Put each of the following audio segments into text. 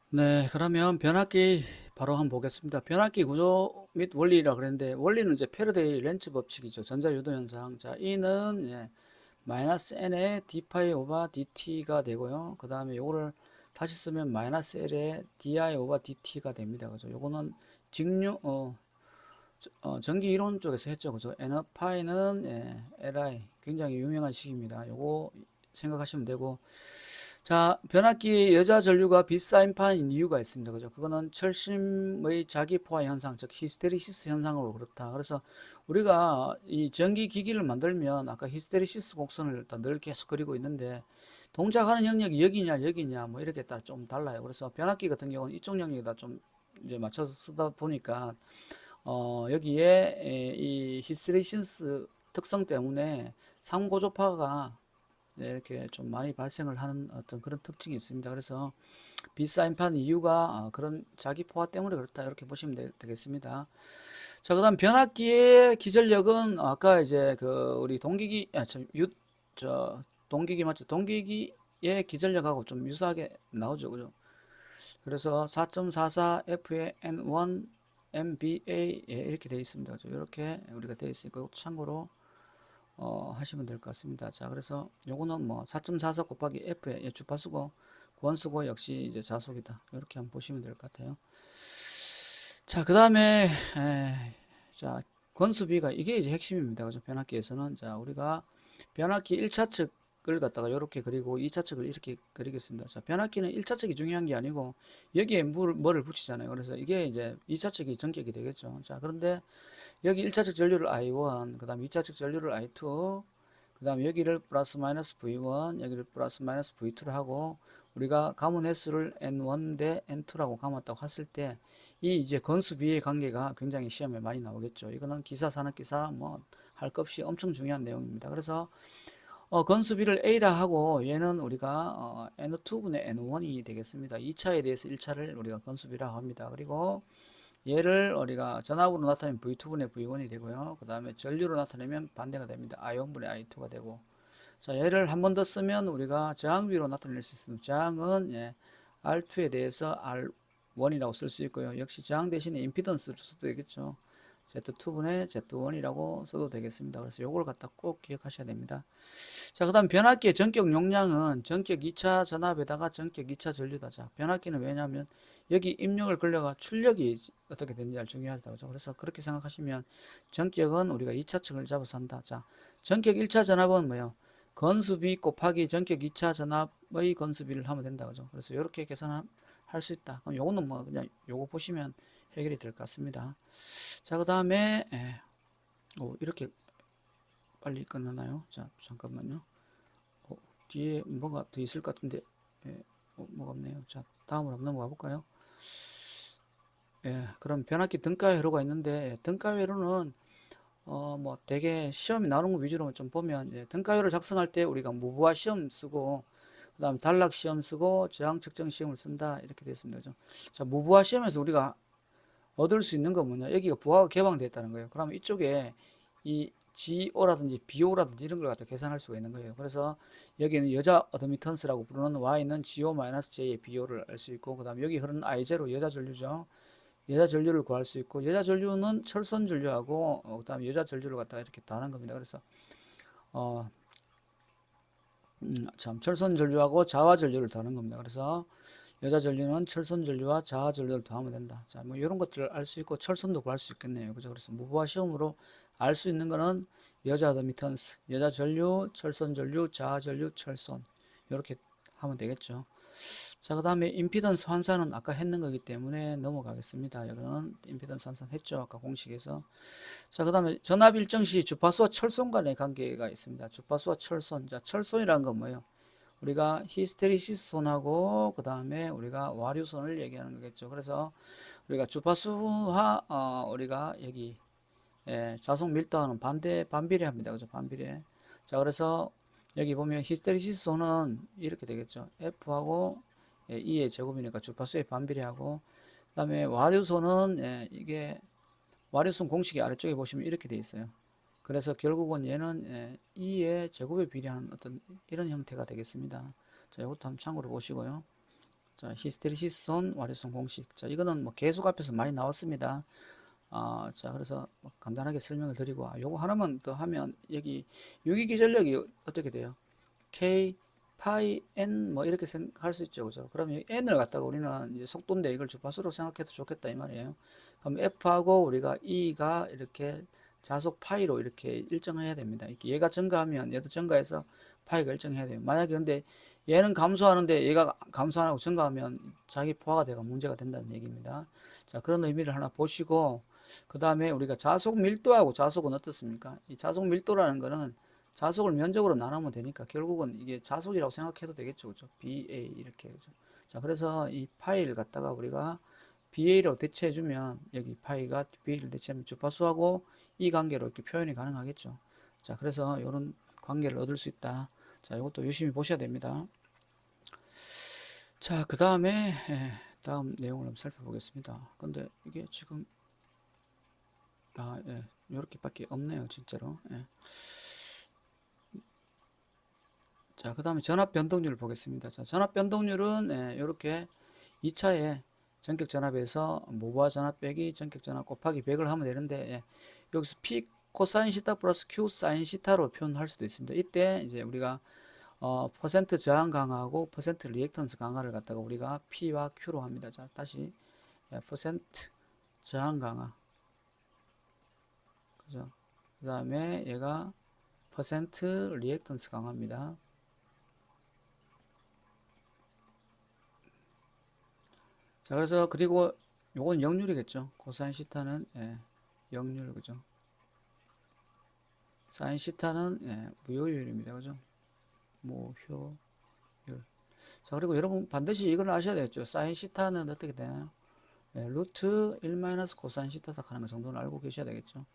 네, 그러면 변압기 바로 한번 보겠습니다. 변압기 구조 및 원리라 그랬는데 원리는 이제 패러데이 렌츠 법칙이죠. 전자유도 현상. 자, E는 마이너스 n의 d파이 오바 dt가 되고요. 그 다음에 요거를 다시 쓰면 마이너스 l의 di 오바 dt가 됩니다. 그죠? 요거는 직류 전기 이론 쪽에서 했죠. 그죠? n 파이는 li 굉장히 유명한 식입니다. 요거 생각하시면 되고, 자, 변압기 여자 전류가 비사인파인 이유가 있습니다. 그죠? 그거는 철심의 자기포화 현상, 즉 히스테리시스 현상으로 그렇다. 그래서 우리가 이 전기 기기를 만들면 아까 히스테리시스 곡선을 일단 늘 계속 그리고 있는데 동작하는 영역이 여기냐 여기냐 뭐 이렇게 따라 좀 달라요. 그래서 변압기 같은 경우는 이쪽 영역에다 좀 이제 맞춰서 쓰다 보니까 여기에 이 히스테리시스 특성 때문에 상고조파가 이렇게 좀 많이 발생을 하는 어떤 그런 특징이 있습니다. 그래서 비사인판 이유가 그런 자기 포화 때문에 그렇다 이렇게 보시면 되겠습니다. 자, 그다음 변압기의 기전력은 아까 이제 그 우리 동기기 동기기 맞죠? 동기기의 기전력하고 좀 유사하게 나오죠, 그죠? 그래서 4.44 F의 N1 MBA 이렇게 되어 있습니다. 그죠? 이렇게 우리가 되어 있으니까 참고로 하시면 될 것 같습니다. 자, 그래서 요거는 뭐 4.44 곱하기 F의 주파수고 구원수고 역시 이제 자속이다. 이렇게 한번 보시면 될 것 같아요. 자, 그 다음에 자, 권수비가 이게 이제 핵심입니다. 그죠? 변압기에서는 자, 우리가 변압기 1차 측을 갖다가 이렇게 그리고 2차 측을 이렇게 그리겠습니다. 자, 변압기는 1차 측이 중요한 게 아니고 여기에 뭐를 붙이잖아요. 그래서 이게 이제 2차 측이 전격이 되겠죠. 자, 그런데 여기 1차측 전류를 I1, 그 다음 2차측 전류를 I2, 그 다음 여기를 플러스 마이너스 V1, 여기를 플러스 마이너스 V2를 하고 우리가 가문 횟수를 N1 대 N2라고 감았다고 했을 때 이 이제 건수 비의 관계가 굉장히 시험에 많이 나오겠죠. 이거는 기사, 산업기사 뭐 할 것 없이 엄청 중요한 내용입니다. 그래서 건수비를 A라 하고 얘는 우리가 N2분의 N1이 되겠습니다. 2차에 대해서 1차를 우리가 건수비라고 합니다. 그리고 얘를 우리가 전압으로 나타내면 V2분의 V1이 되고요. 그 다음에 전류로 나타내면 반대가 됩니다. I1분의 I2가 되고. 자, 얘를 한 번 더 쓰면 우리가 저항비로 나타낼 수 있습니다. 저항은 R2에 대해서 R1이라고 쓸 수 있고요. 역시 저항 대신에 임피던스를 써도 되겠죠. Z2분의 Z1이라고 써도 되겠습니다. 그래서 요걸 갖다 꼭 기억하셔야 됩니다. 자, 그 다음 변압기의 전격 용량은 전격 2차 전압에다가 전격 2차 전류다. 자, 변압기는 왜냐하면 여기 입력을 걸려가 출력이 어떻게 되는지 중요하다. 그죠? 그래서 그렇게 생각하시면 전격은 우리가 2차 층을 잡아서 한다. 자, 전격 1차 전압은 뭐예요? 건수비 곱하기 전격 2차 전압의 건수비를 하면 된다. 그죠? 그래서 이렇게 계산할 수 있다. 그럼 요거는 뭐 그냥 요거 보시면 해결이 될 것 같습니다. 자, 그 다음에 이렇게 빨리 끝나나요? 자, 잠깐만요. 뒤에 뭐가 더 있을 것 같은데 뭐가 없네요. 자, 다음으로 한번 넘어가 볼까요? 그럼 변압기 등가회로가 있는데 등가회로는 뭐 되게 시험이 나오는 거 위주로 좀 보면 등가회로 작성할 때 우리가 무부하 시험 쓰고 그다음 단락 시험 쓰고 저항 측정 시험을 쓴다 이렇게 되어 있습니다. 그죠? 자, 무부하 시험에서 우리가 얻을 수 있는 건 뭐냐? 여기가 부하가 개방되어 있다는 거예요. 그러면 이쪽에 이 GO라든지 BO라든지 이런 걸 갖다 계산할 수가 있는 거예요. 그래서 여기는 여자 어드미턴스라고 부르는 Y는 GO-J의 BO를 알 수 있고, 그 다음 여기 흐르는 I0 여자 전류죠. 여자 전류를 구할 수 있고, 여자 전류는 철선 전류하고, 그 다음 여자 전류를 갖다가 이렇게 더하는 겁니다. 그래서, 어, 참, 철선 전류하고 자화 전류를 더하는 겁니다. 그래서 여자 전류는 철선 전류와 자화 전류를 더하면 된다. 자, 뭐 이런 것들을 알 수 있고 철선도 구할 수 있겠네요. 그죠? 그래서 무부하 시험으로 알 수 있는 거는 여자 어드미턴스, 여자 전류, 철선 전류, 자화 전류, 철선 이렇게 하면 되겠죠. 자, 그 다음에 임피던스 환산은 아까 했는 거기 때문에 넘어가겠습니다. 여기는 임피던스 환산 했죠. 아까 공식에서. 자, 그 다음에 전압 일정 시 주파수와 철선 간의 관계가 있습니다. 주파수와 철선. 자, 철선이라는 건 뭐예요? 우리가 히스테리시스 선하고 그 다음에 우리가 와류선을 얘기하는 거겠죠. 그래서 우리가 주파수와 우리가 여기 자속 밀도와는 반비례합니다. 그죠? 반비례. 자, 그래서 여기 보면 히스테리시스 선은 이렇게 되겠죠. F하고 E의 제곱이니까 주파수에 반비례하고 그 다음에 와류선은 이게 와류선 공식이 아래쪽에 보시면 이렇게 되어 있어요. 그래서 결국은 얘는 2의 제곱에 비례한 어떤 이런 형태가 되겠습니다. 자, 이것도 한번 참고로 보시고요. 자, 히스테리시스 와리손 공식. 자, 이거는 뭐 계속 앞에서 많이 나왔습니다. 자, 그래서 뭐 간단하게 설명을 드리고, 요거 하나만 더 하면 여기 유기기전력이 어떻게 돼요? K 파이 N 뭐 이렇게 생각할 수 있죠, 그죠? 그러면 N을 갖다가 우리는 이제 속도인데 이걸 주파수로 생각해도 좋겠다 이 말이에요. 그럼 F하고 우리가 E가 이렇게 자속 파이로 이렇게 일정해야 됩니다. 얘가 증가하면 얘도 증가해서 파이가 일정해야 돼요. 만약에 근데 얘는 감소하는데 얘가 감소 안 하고 증가하면 자기 포화가 되고 문제가 된다는 얘기입니다. 자, 그런 의미를 하나 보시고, 그 다음에 우리가 자속 밀도하고 자속은 어떻습니까? 이 자속 밀도라는 거는 자속을 면적으로 나누면 되니까 결국은 이게 자속이라고 생각해도 되겠죠. 그죠? BA 이렇게. 그죠? 자, 그래서 이 파이를 갖다가 우리가 BA로 대체해주면 여기 파이가 BA를 대체하면 주파수하고 이 관계로 이렇게 표현이 가능하겠죠. 자, 그래서 이런 관계를 얻을 수 있다. 자, 이것도 유심히 보셔야 됩니다. 자, 그 다음에 다음 내용을 한번 살펴보겠습니다. 근데 이게 지금 이렇게밖에 없네요, 진짜로. 자, 그 다음에 전압 변동률을 보겠습니다. 자, 전압 변동률은 이렇게 2차에 전격 전압에서 모바 전압 빼기 전격 전압 곱하기 100을 하면 되는데, 여기서 P 코사인 시타 플러스 Q 사인 시타로 표현할 수도 있습니다. 이때 이제 우리가 퍼센트 저항 강화하고 퍼센트 리액턴스 강화를 갖다가 우리가 P와 Q로 합니다. 자, 다시 퍼센트 저항 강화, 그죠? 그 다음에 얘가 퍼센트 리액턴스 강화입니다. 자, 그래서 그리고 요건 역률이겠죠. 코사인 시타는 역률, 그죠? 사인 시타는 무효율입니다, 그죠? 무효율. 자, 그리고 여러분 반드시 이걸 아셔야 되겠죠. 사인 시타는 어떻게 되나요? 루트 1 마이너스 코사인 시타다 하는 거 정도는 알고 계셔야 되겠죠.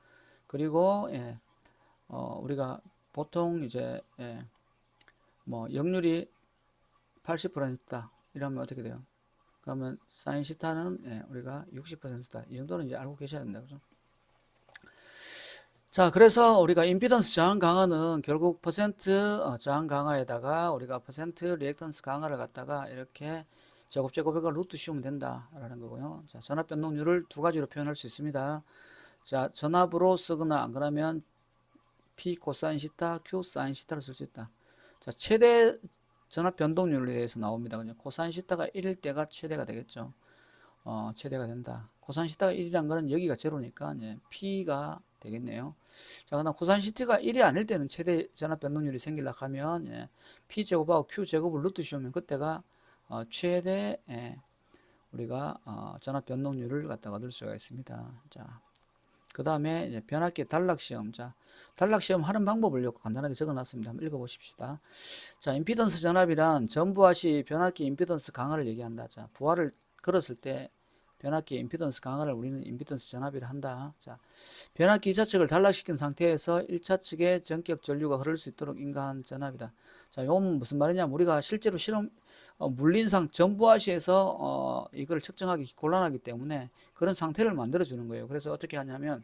그리고 우리가 보통 이제 뭐 역률이 80%다 이러면 어떻게 돼요? 그러면 사인 시타는 우리가 60%다. 이 정도는 이제 알고 계셔야 된다, 그죠? 자, 그래서 우리가 임피던스 저항 강화는 결국 퍼센트 저항 강화에다가 우리가 퍼센트 리액턴스 강화를 갖다가 이렇게 제곱제곱해가 루트 씌우면 된다라는 거고요. 자, 전압 변동률을 두 가지로 표현할 수 있습니다. 자, 전압으로 쓰거나 안 그러면 P 코사인 시타, Q 사인 시타를 쓸 수 있다. 자, 최대 전압 변동률에 대해서 나옵니다. 그냥 코사인 시타가 1일 때가 최대가 되겠죠. 최대가 된다. 코사인 시타가 1이란 거는 여기가 제로니까 P가 되겠네요. 자, 그다음 코사인 시타가 1이 아닐 때는 최대 전압 변동률이 생기려고 하면 P 제곱하고 Q 제곱을 루트 씌우면 그때가 최대 우리가 전압 변동률을 갖다가 얻을 수가 있습니다. 자, 그 다음에 변압기 단락시험. 자, 단락시험 하는 방법을 간단하게 적어놨습니다. 한번 읽어보십시다. 자, 임피던스 전압이란 전부하시 변압기 임피던스 강화를 얘기한다. 자, 부하를 걸었을 때 변압기 임피던스 강화를 우리는 임피던스 전압이라 한다. 자, 변압기 2차측을 단락시킨 상태에서 1차측에 전격 전류가 흐를 수 있도록 인가한 전압이다. 자, 이건 무슨 말이냐면 우리가 실제로 실험 물리상 전부하시에서 이걸 측정하기 곤란하기 때문에 그런 상태를 만들어 주는 거예요. 그래서 어떻게 하냐면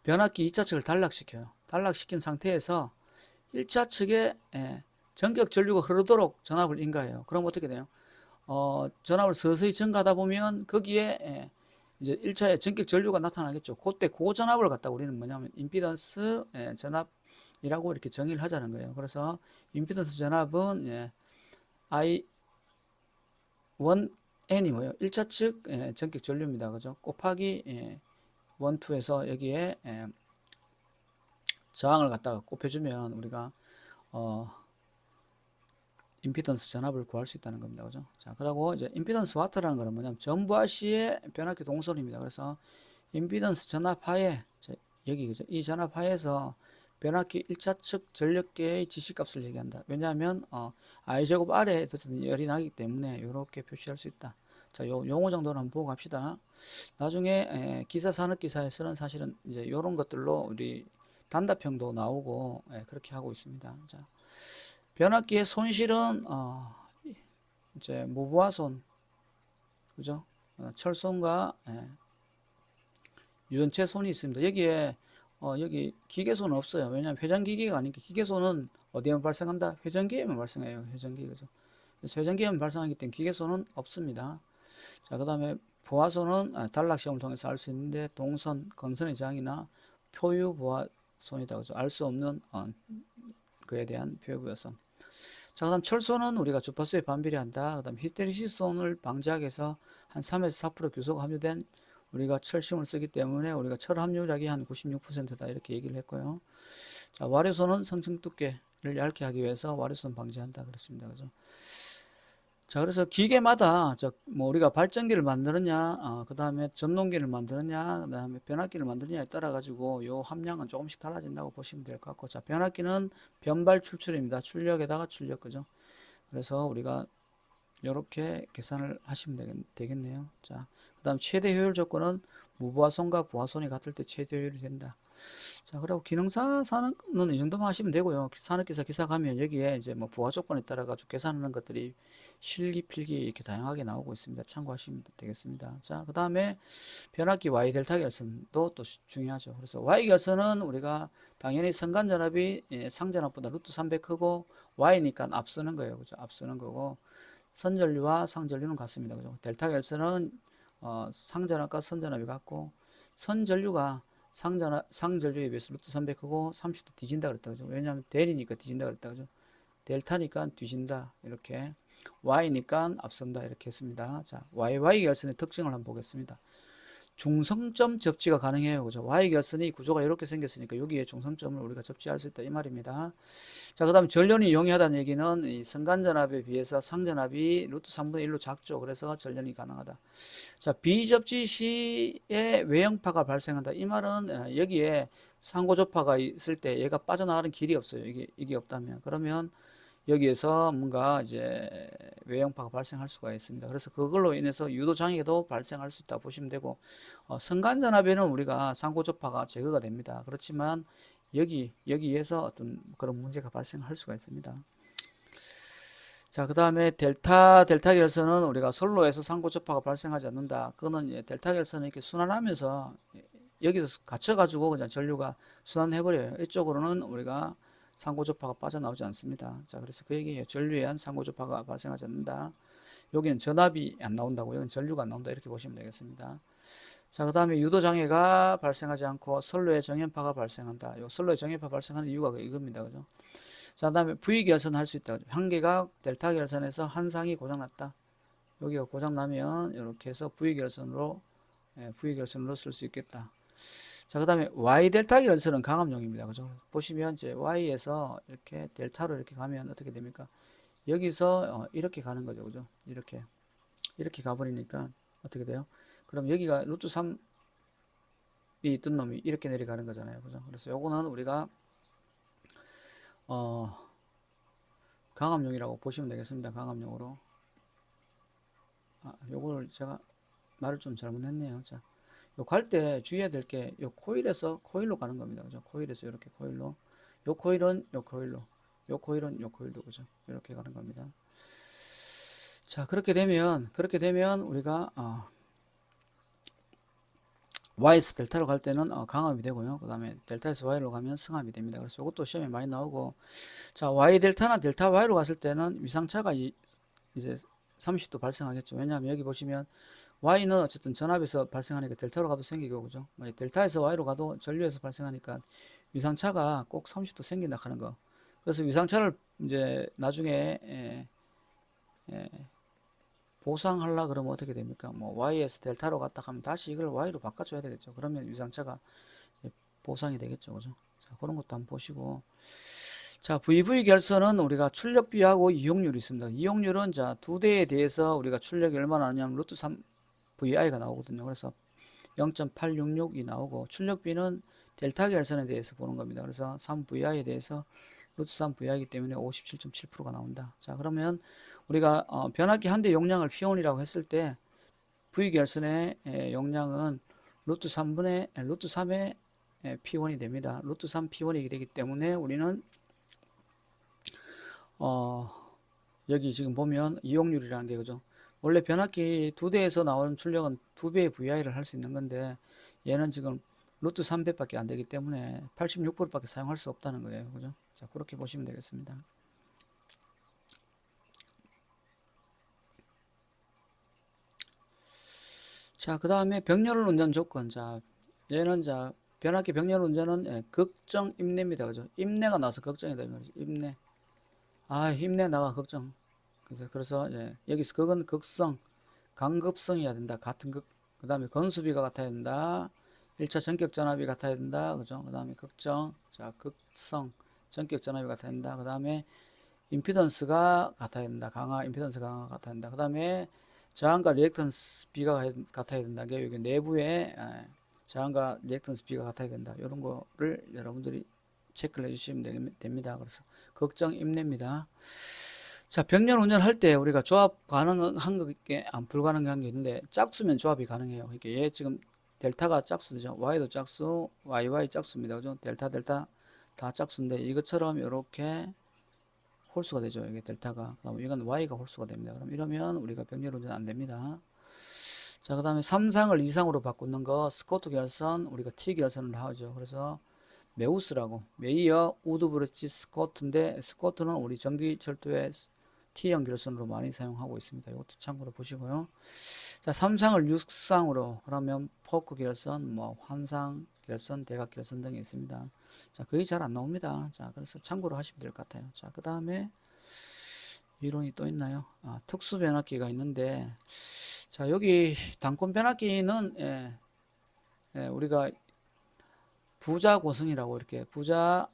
변압기 2차측을 단락시켜요. 단락시킨 상태에서 1차측에 전격 전류가 흐르도록 전압을 인가해요. 그럼 어떻게 돼요? 전압을 서서히 증가하다 보면 거기에 이제 1차에 전격 전류가 나타나겠죠. 그때 그 전압을 갖다 우리는 뭐냐면 임피던스 전압이라고 이렇게 정의를 하자는 거예요. 그래서 임피던스 전압은 I 1N이 뭐예요? 1차측 전격 전류입니다. 그죠? 곱하기 1, 2에서 여기에 저항을 갖다가 곱해주면 우리가 임피던스 전압을 구할 수 있다는 겁니다. 그죠? 자, 그리고 이제 임피던스 와트라는 거는 뭐냐면 전부하시의 변압기 동선입니다. 그래서 임피던스 전압하에 여기 그죠? 이 전압하에서 변압기 1차측 전력계의 지시값을 얘기한다. 왜냐하면 I제곱 아래에 열이 나기 때문에 이렇게 표시할 수 있다. 자, 요 용어 정도는 한번 보고 갑시다. 나중에 기사 산업기사에서는 사실은 이제 이런 것들로 우리 단답형도 나오고 그렇게 하고 있습니다. 자, 변압기의 손실은 이제 무부하손, 그죠? 철손과 유전체 손이 있습니다. 여기에 여기 기계손은 없어요. 왜냐하면 회전기기가 아니니까. 기계손은 어디에만 발생한다? 회전기에만 발생해요. 회전기, 그죠? 회전기압이 발생하기 때문에 기계손은 없습니다. 자, 그 다음에 보화손은 단락시험을 통해서 알 수 있는데 동선, 건선의 저항이나 표유 보화손이다. 그죠? 알 수 없는 그에 대한 표유 보화손. 자, 그 다음 철소는 우리가 주파수에 반비례한다. 그 다음 히스테리시스온을 방지하기 위해서 한 3에서 4% 규소가 함유된 우리가 철심을 쓰기 때문에 우리가 철 함유량이 한 96%다 이렇게 얘기를 했고요. 자, 와류손은 성층 두께를 얇게 하기 위해서 와류손 방지한다 그랬습니다. 그죠? 자, 그래서 기계마다 뭐 우리가 발전기를 만드느냐, 그 다음에 전동기를 만드느냐, 그 다음에 변압기를 만드느냐에 따라 가지고 요 함량은 조금씩 달라진다고 보시면 될 것 같고, 자, 변압기는 변발 출출입니다. 출력에다가 출력, 그죠? 그래서 우리가 이렇게 계산을 하시면 되겠네요. 자, 그 다음 최대 효율 조건은 무보화손과 보화손이 같을 때 최대 효율이 된다. 자, 그리고 기능사 산업은 이 정도만 하시면 되고요. 산업기사 기사 가면 여기에 이제 뭐 부하 조건에 따라 가지고 계산하는 것들이 실기, 필기 이렇게 다양하게 나오고 있습니다. 참고하시면 되겠습니다. 자, 그 다음에 변압기 Y 델타 결선도 또 중요하죠. 그래서 Y 결선은 우리가 당연히 선간전압이 상전압보다 루트 3배 크고 Y니까 앞서는 거예요. 그죠? 앞서는 거고 선전류와 상전류는 같습니다. 그죠? 델타 결선은 상전압과 선전압이 같고 선전류가 상전류에 비해서 루트 300 크고 30도 뒤진다 그랬다. 그죠? 왜냐하면 델이니까 뒤진다 그랬다. 그죠? 델타니까 뒤진다. 이렇게. Y니까 앞선다. 이렇게 했습니다. 자, YY 결선의 특징을 한번 보겠습니다. 중성점 접지가 가능해요. 그죠? Y 결선이 구조가 이렇게 생겼으니까 여기에 중성점을 우리가 접지할 수 있다. 이 말입니다. 자, 그 다음 전련이 용이하다는 얘기는 이 선간전압에 비해서 상전압이 루트 3분의 1로 작죠. 그래서 전련이 가능하다. 자, 비접지 시에 외형파가 발생한다. 이 말은 여기에 상고조파가 있을 때 얘가 빠져나가는 길이 없어요. 이게 없다면. 그러면 여기에서 뭔가 이제 외형파가 발생할 수가 있습니다. 그래서 그걸로 인해서 유도장애도 발생할 수 있다 보시면 되고, 선간전압에는 우리가 상고조파가 제거가 됩니다. 그렇지만 여기에서 어떤 그런 문제가 발생할 수가 있습니다. 자, 그 다음에 델타 결선은 우리가 선로에서 상고접파가 발생하지 않는다. 그거는 델타 결선은 이렇게 순환하면서 여기서 갇혀가지고 그냥 전류가 순환해버려요. 이쪽으로는 우리가 상고접파가 빠져나오지 않습니다. 자, 그래서 그 얘기예요. 전류에 한 상고접파가 발생하지 않는다. 여기는 전압이 안 나온다고, 여기는 전류가 안 나온다. 이렇게 보시면 되겠습니다. 자, 그 다음에 유도장애가 발생하지 않고 선로에 정연파가 발생한다. 요 선로에 정연파 발생하는 이유가 이겁니다. 그죠? 자, 그 다음에 V결선 할 수 있다. 한계각 델타 결선에서 한 상이 고장났다. 여기가 고장나면 이렇게 해서 V결선으로 쓸 수 있겠다. 자, 그 다음에 Y 델타 결선은 강압용입니다. 그죠? 보시면 이제 Y에서 이렇게 델타로 이렇게 가면 어떻게 됩니까? 여기서 이렇게 가는 거죠. 그죠? 이렇게 가버리니까 어떻게 돼요? 그럼 여기가 루트 3이 있던 놈이 이렇게 내려가는 거잖아요. 그죠? 그래서 요거는 우리가 강압용이라고 보시면 되겠습니다. 강압용으로. 요거를 제가 말을 좀 잘못했네요. 자, 요 갈 때 주의해야 될 게 요 코일로 가는 겁니다. 그죠? 코일에서 이렇게 코일로. 요 코일은 요 코일로. 요 코일은 요 코일로. 그죠? 이렇게 가는 겁니다. 자, 그렇게 되면 우리가 Y에서 델타로 갈 때는 강압이 되고요. 그 다음에 델타에서 Y로 가면 승압이 됩니다. 그래서 이것도 시험에 많이 나오고, 자, Y 델타나 델타 Y로 갔을 때는 위상차가 이제 30도 발생하겠죠. 왜냐하면 여기 보시면 Y는 어쨌든 전압에서 발생하니까 델타로 가도 생기고, 그죠? 델타에서 Y로 가도 전류에서 발생하니까 위상차가 꼭 30도 생긴다 하는 거. 그래서 위상차를 이제 나중에 보상하려 그러면 어떻게 됩니까? 뭐 Y에서 델타로 갔다 하면 다시 이걸 Y로 바꿔줘야 되겠죠. 그러면 위상차가 보상이 되겠죠. 그죠? 자, 그런 것도 한번 보시고. 자, VV 결선은 우리가 출력비하고 이용률이 있습니다. 이용률은 자, 두 대에 대해서 우리가 출력이 얼마나 나냐면 루트 3 VI가 나오거든요. 그래서 0.866이 나오고, 출력비는 델타 결선에 대해서 보는 겁니다. 그래서 3VI에 대해서 루트 3VI이기 때문에 57.7%가 나온다. 자, 그러면 우리가 변압기 한 대 용량을 P1이라고 했을 때 V 결선의 용량은 루트 3의 P1이 됩니다. 루트 3 P1이 되기 때문에 우리는 여기 지금 보면 이용률이라는 게, 그죠? 원래 변압기 두 대에서 나오는 출력은 두 배의 VI를 할 수 있는 건데, 얘는 지금 루트 3배밖에 안 되기 때문에 86%밖에 사용할 수 없다는 거예요. 그죠? 자, 그렇게 보시면 되겠습니다. 자, 그 다음에 병렬 운전 조건. 자, 얘는 자, 변압기 병렬 운전은 예, 걱정 임내입니다. 그죠? 임내가 나서 걱정이다. 이 말이죠. 임내. 아, 힘내 나가 걱정. 그래서 예, 여기서 극은 극성, 강급성이어야 된다. 같은 극. 그 다음에 건수비가 같아야 된다. 1차 전격 전압이 같아야 된다. 그죠? 그 다음에 극정, 자, 극성, 전격 전압이 같아야 된다. 그 다음에 임피던스가 같아야 된다. 강화, 임피던스 강화 같아야 된다. 그 다음에 저항과 리액턴스 B가 같아야 된다. 여기 내부에 저항과 리액턴스 B가 같아야 된다. 이런 거를 여러분들이 체크를 해주시면 됩니다. 그래서 걱정 임내입니다. 자, 병렬 운전할 때 우리가 조합 가능한 게 안 불가능한 게 있는데 짝수면 조합이 가능해요. 그러니까 얘 지금 델타가 짝수죠. y도 짝수, yy 짝수입니다. 그죠? 델타 다 짝수인데 이것처럼 이렇게 홀수가 되죠. 이게 델타가. 그다음 이건 y가 홀수가 됩니다. 그럼 이러면 우리가 병렬 운전 안 됩니다. 자, 그다음에 3상을 2상으로 바꾸는 거 스코트 결선 우리가 T 결선을 하죠. 그래서 메우스라고 메이어 우드브리지 스코트인데 스코트는 우리 전기철도의 T형 결선으로 많이 사용하고 있습니다. 이것도 참고로 보시고요. 자, 3상을 6상으로 그러면 포크 결선, 뭐 환상 결선, 대각 결선 등이 있습니다. 자, 거의 잘 안 나옵니다. 자, 그래서 참고로 하시면 될 것 같아요. 자, 그 다음에 이론이 또 있나요? 아, 특수 변압기가 있는데, 자, 여기 단권 변압기는 우리가 부자 고성이라고 이렇게 부하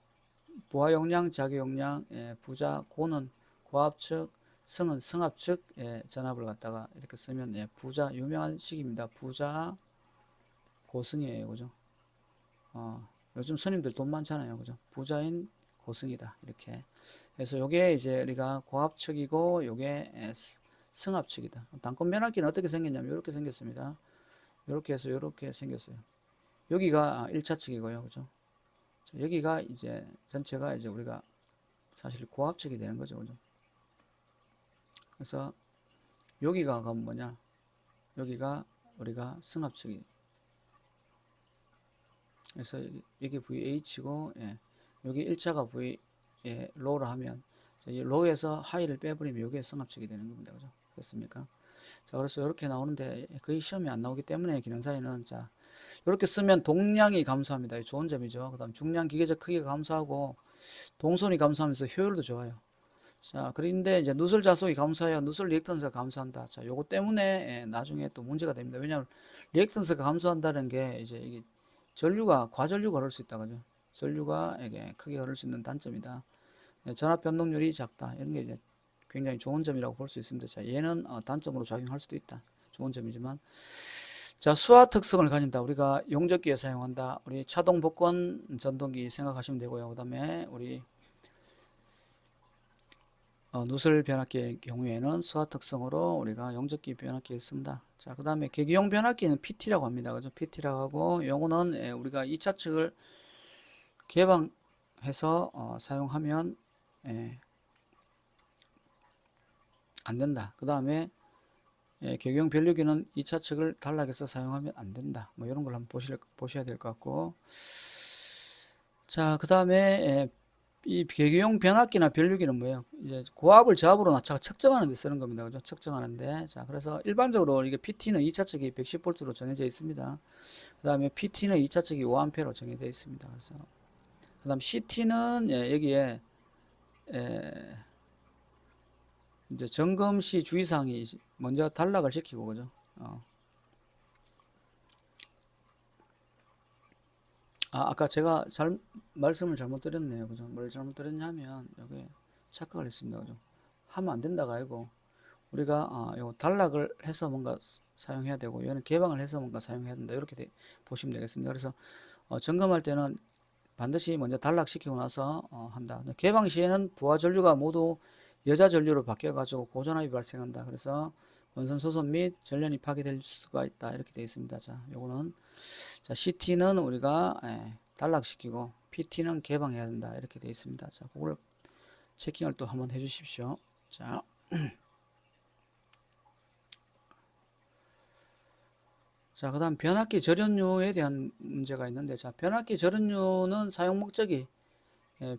용량, 자기 용량, 부자 고는 고압측, 성은 성압측 전압을 갖다가 이렇게 쓰면 부자 유명한 식입니다. 부자 고성이에요, 그죠? 요즘 스님들 돈 많잖아요, 그죠? 부자인 고성이다 이렇게. 그래서 요게 이제 우리가 고압측이고 요게 승합측이다. 단권 변압기는 어떻게 생겼냐면 이렇게 생겼습니다. 이렇게 해서 이렇게 생겼어요. 여기가 1차 측이고요, 그죠? 여기가 이제 전체가 이제 우리가 사실 고압측이 되는 거죠, 그죠? 그래서 여기가 그럼 뭐냐? 여기가 우리가 승합측이. 그래서 여기 VH고 여기 1차가 V 로우를 하면 이 로우에서 하이를 빼버리면 여기에 승합측이 되는 겁니다, 그죠? 됐습니까? 자, 그래서 이렇게 나오는데 거의 시험이 안 나오기 때문에 기능사에는 자 이렇게 쓰면 동량이 감소합니다. 좋은 점이죠. 그 다음 중량 기계적 크기가 감소하고 동선이 감소하면서 효율도 좋아요. 자, 그런데 이제 누설 자속이 감소해야 누설 리액턴스가 감소한다. 자, 요거 때문에 나중에 또 문제가 됩니다. 왜냐하면 리액턴스가 감소한다는 게 이제 이게 과전류가 흐를 수 있다, 그죠? 전류가 이게 크게 흐를 수 있는 단점이다. 전압 변동률이 작다. 이런 게 이제 굉장히 좋은 점이라고 볼 수 있습니다. 자, 얘는 단점으로 작용할 수도 있다. 좋은 점이지만. 자, 수화 특성을 가진다. 우리가 용접기에 사용한다. 우리 차동 복권 전동기 생각하시면 되고요. 그 다음에 우리 누설 변압기의 경우에는 수화 특성으로 우리가 용접기 변압기를 쓴다. 자, 그 다음에 계기용 변압기는 PT라고 합니다. 그죠? PT라고 하고, 요거는 우리가 2차 측을 개방해서 사용하면 안 된다. 그 다음에 계기용 변류기는 2차 측을 단락해서 사용하면 안 된다. 뭐 이런 걸 한번 보셔야 될 것 같고. 자, 그 다음에 이 계기용 변압기나 변류기는 뭐예요? 이제 고압을 저압으로 낮춰 측정하는 데 쓰는 겁니다. 그죠? 측정하는데. 자, 그래서 일반적으로 이게 PT는 2차 측이 110V로 정해져 있습니다. 그 다음에 PT는 2차 측이 5A로 정해져 있습니다. 그래서 그 다음 CT는 여기에 이제 점검 시 주의사항이 먼저 단락을 시키고, 그죠? 아까 제가 말씀을 잘못 드렸네요. 그죠? 뭘 잘못 드렸냐면, 여기 착각을 했습니다. 그죠? 하면 안 된다가 아니고, 우리가, 요 단락을 해서 뭔가 사용해야 되고, 얘는 개방을 해서 뭔가 사용해야 된다. 이렇게 보시면 되겠습니다. 그래서, 점검할 때는 반드시 먼저 단락시키고 나서, 한다. 개방 시에는 부하 전류가 모두 여자 전류로 바뀌어가지고 고전압이 발생한다. 그래서, 원선 소선 및 전련이 파괴될 수가 있다. 이렇게 되어 있습니다. 자, 요거는 자, CT는 우리가 단락시키고 PT는 개방해야 된다. 이렇게 되어 있습니다. 자, 그걸 체킹을 또 한번 해 주십시오. 자, 자, 그 다음 변압기 절연유에 대한 문제가 있는데, 자, 변압기 절연유는 사용 목적이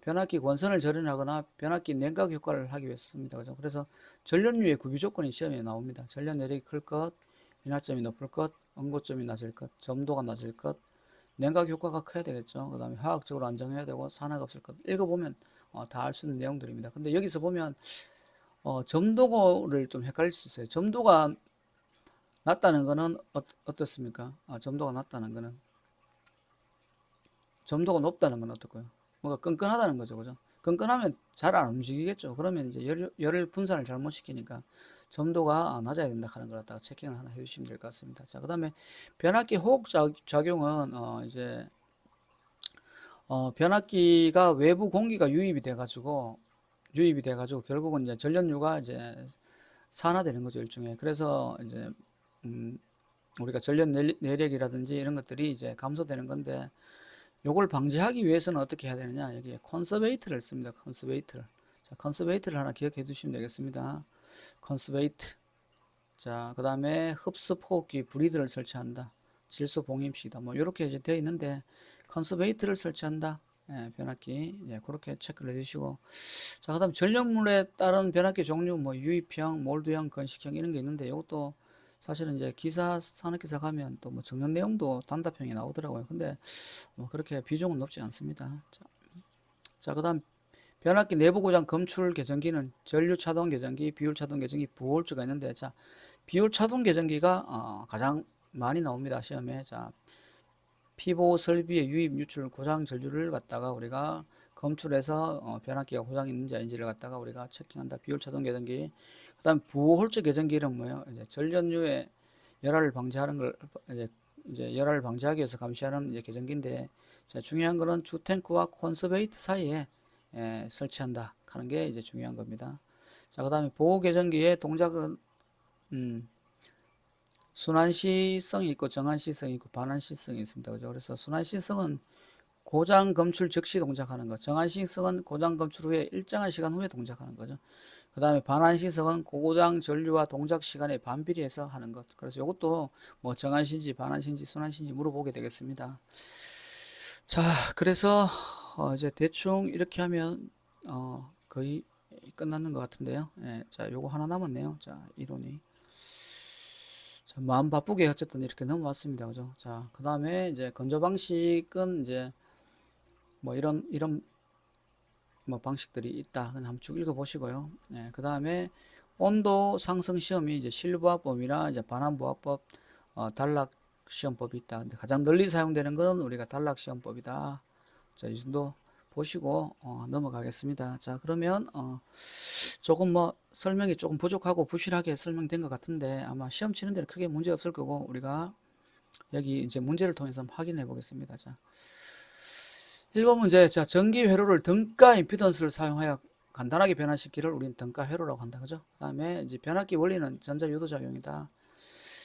변압기 권선을 절연하거나 변압기 냉각 효과를 하기 위해서 씁니다. 그죠? 그래서 전련유의 구비 조건이 시험에 나옵니다. 전련 내력이 클 것, 인하점이 높을 것, 응고점이 낮을 것, 점도가 낮을 것, 냉각 효과가 커야 되겠죠. 그 다음에 화학적으로 안정해야 되고 산화가 없을 것. 읽어보면 다 알 수 있는 내용들입니다. 근데 여기서 보면 점도를 좀 헷갈릴 수 있어요. 점도가 낮다는 거는 어떻습니까? 점도가 낮다는 거는 점도가 높다는 건 어떻고요? 뭔가 끈끈하다는 거죠, 그죠? 끈끈하면 잘 안 움직이겠죠. 그러면 이제 열을 분산을 잘못 시키니까 점도가 낮아야 된다 하는 걸 갖다가 체킹을 하나 해주시면 될 것 같습니다. 자, 그 다음에 변압기 호흡 작용은 이제 변압기가 외부 공기가 유입이 돼가지고 결국은 이제 전력류가 이제 산화되는 거죠, 일종의. 그래서 이제 우리가 전력 내력이라든지 이런 것들이 이제 감소되는 건데, 요걸 방지하기 위해서는 어떻게 해야 되느냐? 여기에 컨서베이트를 씁니다. 컨서베이트를. 자, 컨서베이트를 하나 기억해 두시면 되겠습니다. 컨서베이트. 자, 그 다음에 흡수 포흡기 브리드를 설치한다. 질소 봉임식이다. 뭐 이렇게 이제 되어 있는데 컨서베이트를 설치한다. 예, 변압기. 예, 그렇게 체크를 해주시고. 자, 그 다음 전력물에 따른 변압기 종류, 뭐 유입형, 몰드형, 건식형 이런 게 있는데 이것도 사실은 이제 산업기사 가면 또 뭐 정렬 내용도 단답형이 나오더라고요. 근데 뭐 그렇게 비중은 높지 않습니다. 자, 그 다음 변압기 내부 고장 검출 개정기는 전류 차동 개정기, 비율 차동 개정기, 부호울주가 있는데, 자, 비율 차동 개정기가 가장 많이 나옵니다, 시험에. 자, 피보 설비의 유입 유출 고장 전류를 갖다가 우리가 검출해서 변압기가 고장이 있는지 아닌지를 갖다가 우리가 체킹한다. 비율 차동 개정기. 그다음 부호홀주 개정기는 뭐예요? 이제 전류의 열화를 방지하는 걸 이제 열화를 방지하기 위해서 감시하는 이제 개정기인데, 자, 중요한 거는 주탱크와 콘서베이트 사이에 설치한다 하는 게 이제 중요한 겁니다. 자, 그다음에 보호 개정기의 동작은 순환시성이 있고 정환시성이 있고 반환시성이 있습니다. 그죠? 그래서 순환시성은 고장 검출 즉시 동작하는 것, 정환시성은 고장 검출 후에 일정한 시간 후에 동작하는 거죠. 그 다음에 반환시성은 고고장 전류와 동작 시간에 반비례해서 하는 것. 그래서 이것도 뭐 정환시인지 반환시인지 순환시인지 물어보게 되겠습니다. 자, 그래서 이제 대충 이렇게 하면 거의 끝났는 것 같은데요. 예, 자, 요거 하나 남았네요. 자, 이론이. 자, 마음 바쁘게 어쨌든 이렇게 넘어왔습니다. 그죠? 자, 그 다음에 이제 건조 방식은 이제 뭐 이런 뭐 방식들이 있다. 그냥 한번 쭉 읽어보시고요. 예, 그 다음에 온도 상승 시험이 이제 실보합법이나 이제 반환보합법, 단락 시험법이 있다. 근데 가장 널리 사용되는 것은 우리가 단락 시험법이다. 자, 이 정도 보시고 넘어가겠습니다. 자, 그러면 조금 뭐 설명이 조금 부족하고 부실하게 설명된 것 같은데 아마 시험 치는 데는 크게 문제 없을 거고 우리가 여기 이제 문제를 통해서 한번 확인해 보겠습니다. 자, 1번 문제. 자, 전기 회로를 등가 임피던스를 사용하여 간단하게 변화시키기를 우리는 등가 회로라고 한다. 그죠? 그 다음에 이제 변압기 원리는 전자유도작용이다.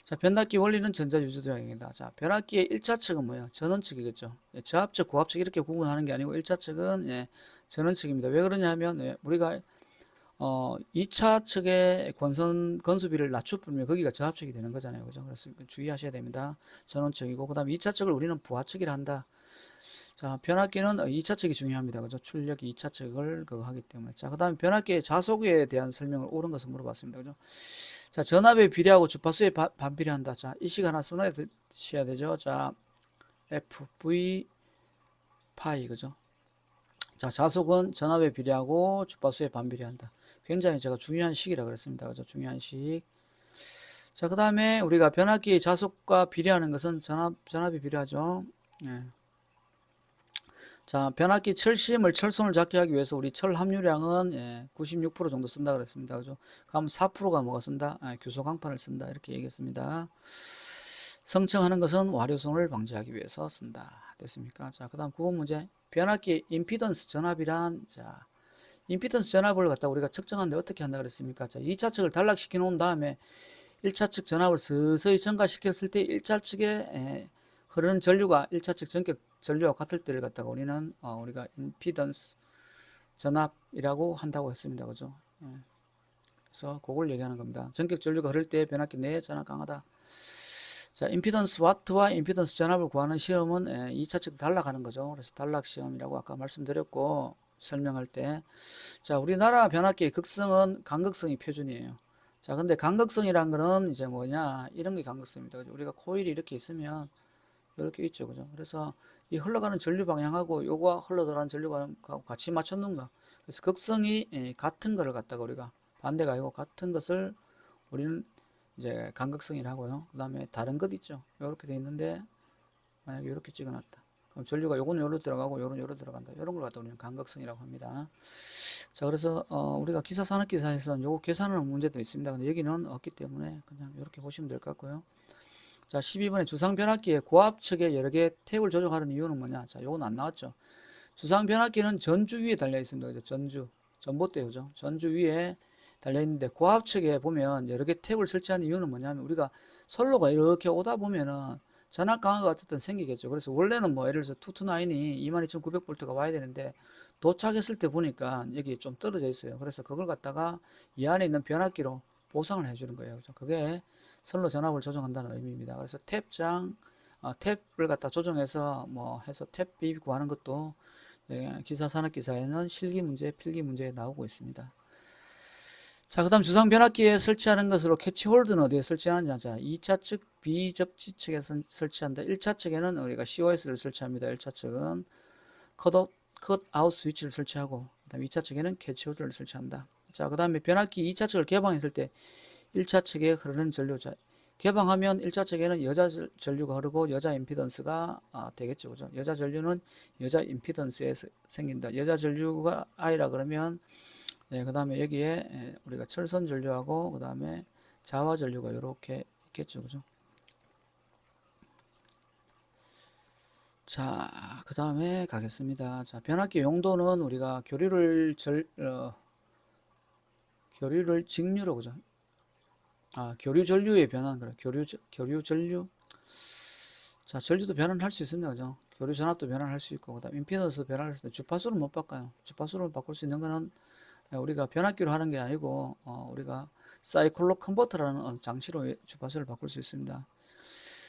자, 변압기 원리는 전자유도작용이다. 자, 변압기의 1차 측은 뭐예요? 전원측이겠죠. 예, 저압측, 고압측 이렇게 구분하는 게 아니고 1차 측은 전원측입니다. 왜 그러냐 하면 우리가 2차 측의 건수비를 낮춰보면 거기가 저압측이 되는 거잖아요. 그죠? 그래서 주의하셔야 됩니다. 전원측이고, 그 다음에 2차 측을 우리는 부하측이라 한다. 자, 변압기는 2차 측이 중요합니다. 그죠? 출력이 2차 측을 그거 하기 때문에. 자, 그 다음에 변압기의 자속에 대한 설명을 옳은 것을 물어봤습니다. 그죠? 자, 전압에 비례하고 주파수에 반비례한다. 자, 이 시간 하나 써놔야 되죠. 자, FV 파이, 그죠? 자, 자속은 전압에 비례하고 주파수에 반비례한다. 굉장히 제가 중요한 식이라 그랬습니다. 그죠? 중요한 식. 자, 그 다음에 우리가 변압기의 자속과 비례하는 것은 전압이 비례하죠. 예. 자, 변압기 철심을 철선을 잡게 하기 위해서 우리 철 함유량은 96% 정도 쓴다 그랬습니다. 그죠? 그럼 4%가 뭐가 쓴다? 규소 강판을 쓴다. 이렇게 얘기했습니다. 성층하는 것은 와류성을 방지하기 위해서 쓴다. 됐습니까? 자, 그 다음 9번 문제. 변압기 임피던스 전압이란, 자, 임피던스 전압을 갖다 우리가 측정하는데 어떻게 한다 그랬습니까? 자, 2차 측을 단락시켜 놓은 다음에 1차 측 전압을 서서히 증가시켰을 때 1차 측에 흐르는 전류가 1차 측 전격 전류와 같을 때를 갖다가 우리는 우리가 임피던스 전압이라고 한다고 했습니다. 그죠? 그래서 그걸 얘기하는 겁니다. 전격 전류가 흐를 때 변압기 내에 전압 강하다. 자, 임피던스 와트와 임피던스 전압을 구하는 시험은 2차 측 단락하는 거죠. 그래서 단락 시험이라고 아까 말씀드렸고 설명할 때, 자, 우리나라 변압기의 극성은 간극성이 표준이에요. 자, 근데 간극성이란 거는 이제 뭐냐, 이런 게 간극성입니다. 그죠? 우리가 코일이 이렇게 있으면 이렇게 있죠. 그죠? 그래서 이 흘러가는 전류 방향하고 요거 흘러들어가는 전류 방향하고 같이 맞췄는가. 그래서 극성이 같은 거를 갖다가 우리가 반대가 아니고 같은 것을 우리는 이제 간극성이라고요. 그 다음에 다른 것 있죠. 이렇게 돼 있는데 만약에 이렇게 찍어놨다. 그럼 전류가 요거는 요로 들어가고 요런 요로 들어간다. 이런 걸 갖다 우리는 간극성이라고 합니다. 자, 그래서 우리가 기사 산업기사에서는 요거 계산하는 문제도 있습니다. 근데 여기는 없기 때문에 그냥 이렇게 보시면 될 것 같고요. 자, 12번에 주상 변압기의 고압 측에 여러 개의 탭을 조정하는 이유는 뭐냐? 자, 요건 안 나왔죠. 주상 변압기는 전주 위에 달려 있습니다. 그죠? 전주, 전봇대, 그죠? 전주 위에 달려 있는데 고압 측에 보면 여러 개 탭을 설치한 이유는 뭐냐면 우리가 선로가 이렇게 오다 보면은 전압 강화가 어쨌든 생기겠죠. 그래서 원래는 뭐 예를 들어서 투투나인이 22,900V가 와야 되는데 도착했을 때 보니까 여기 좀 떨어져 있어요. 그래서 그걸 갖다가 이 안에 있는 변압기로 보상을 해주는 거예요. 그죠? 그게 선로 전압을 조정한다는 의미입니다. 그래서 탭장, 탭을 갖다 조정해서 뭐 해서 탭 비비 구하는 것도 기사 산업기사에는 실기 문제, 필기 문제에 나오고 있습니다. 자, 그 다음 주상 변압기에 설치하는 것으로 캐치홀드는 어디에 설치하느냐. 자, 2차 측 비접지 측에 설치한다. 1차 측에는 우리가 COS를 설치합니다. 1차 측은 컷아웃 스위치를 설치하고, 그 다음 2차 측에는 캐치홀드를 설치한다. 자, 그 다음에 변압기 2차 측을 개방했을 때 1차 측에 흐르는 전류. 자, 개방하면 1차 측에는 여자 전류가 흐르고 여자 임피던스가 되겠죠. 그죠? 여자 전류는 여자 임피던스에 생긴다. 여자 전류가 I라 그러면 그 다음에 여기에 우리가 철선 전류하고 그 다음에 자화 전류가 이렇게 있겠죠. 그죠? 자, 그 다음에 가겠습니다. 자, 변압기 용도는 우리가 교류를 직류로, 그죠? 교류 전류의 변환, 그래. 교류 전류. 자, 전류도 변환할 수 있습니다. 그죠? 교류 전압도 변환할 수 있고, 그 다음 임피던스 변환할 수 있는데 주파수는 못 바꿔요. 주파수를 바꿀 수 있는 거는 우리가 변압기로 하는 게 아니고 우리가 사이클로 컨버터라는 장치로 주파수를 바꿀 수 있습니다.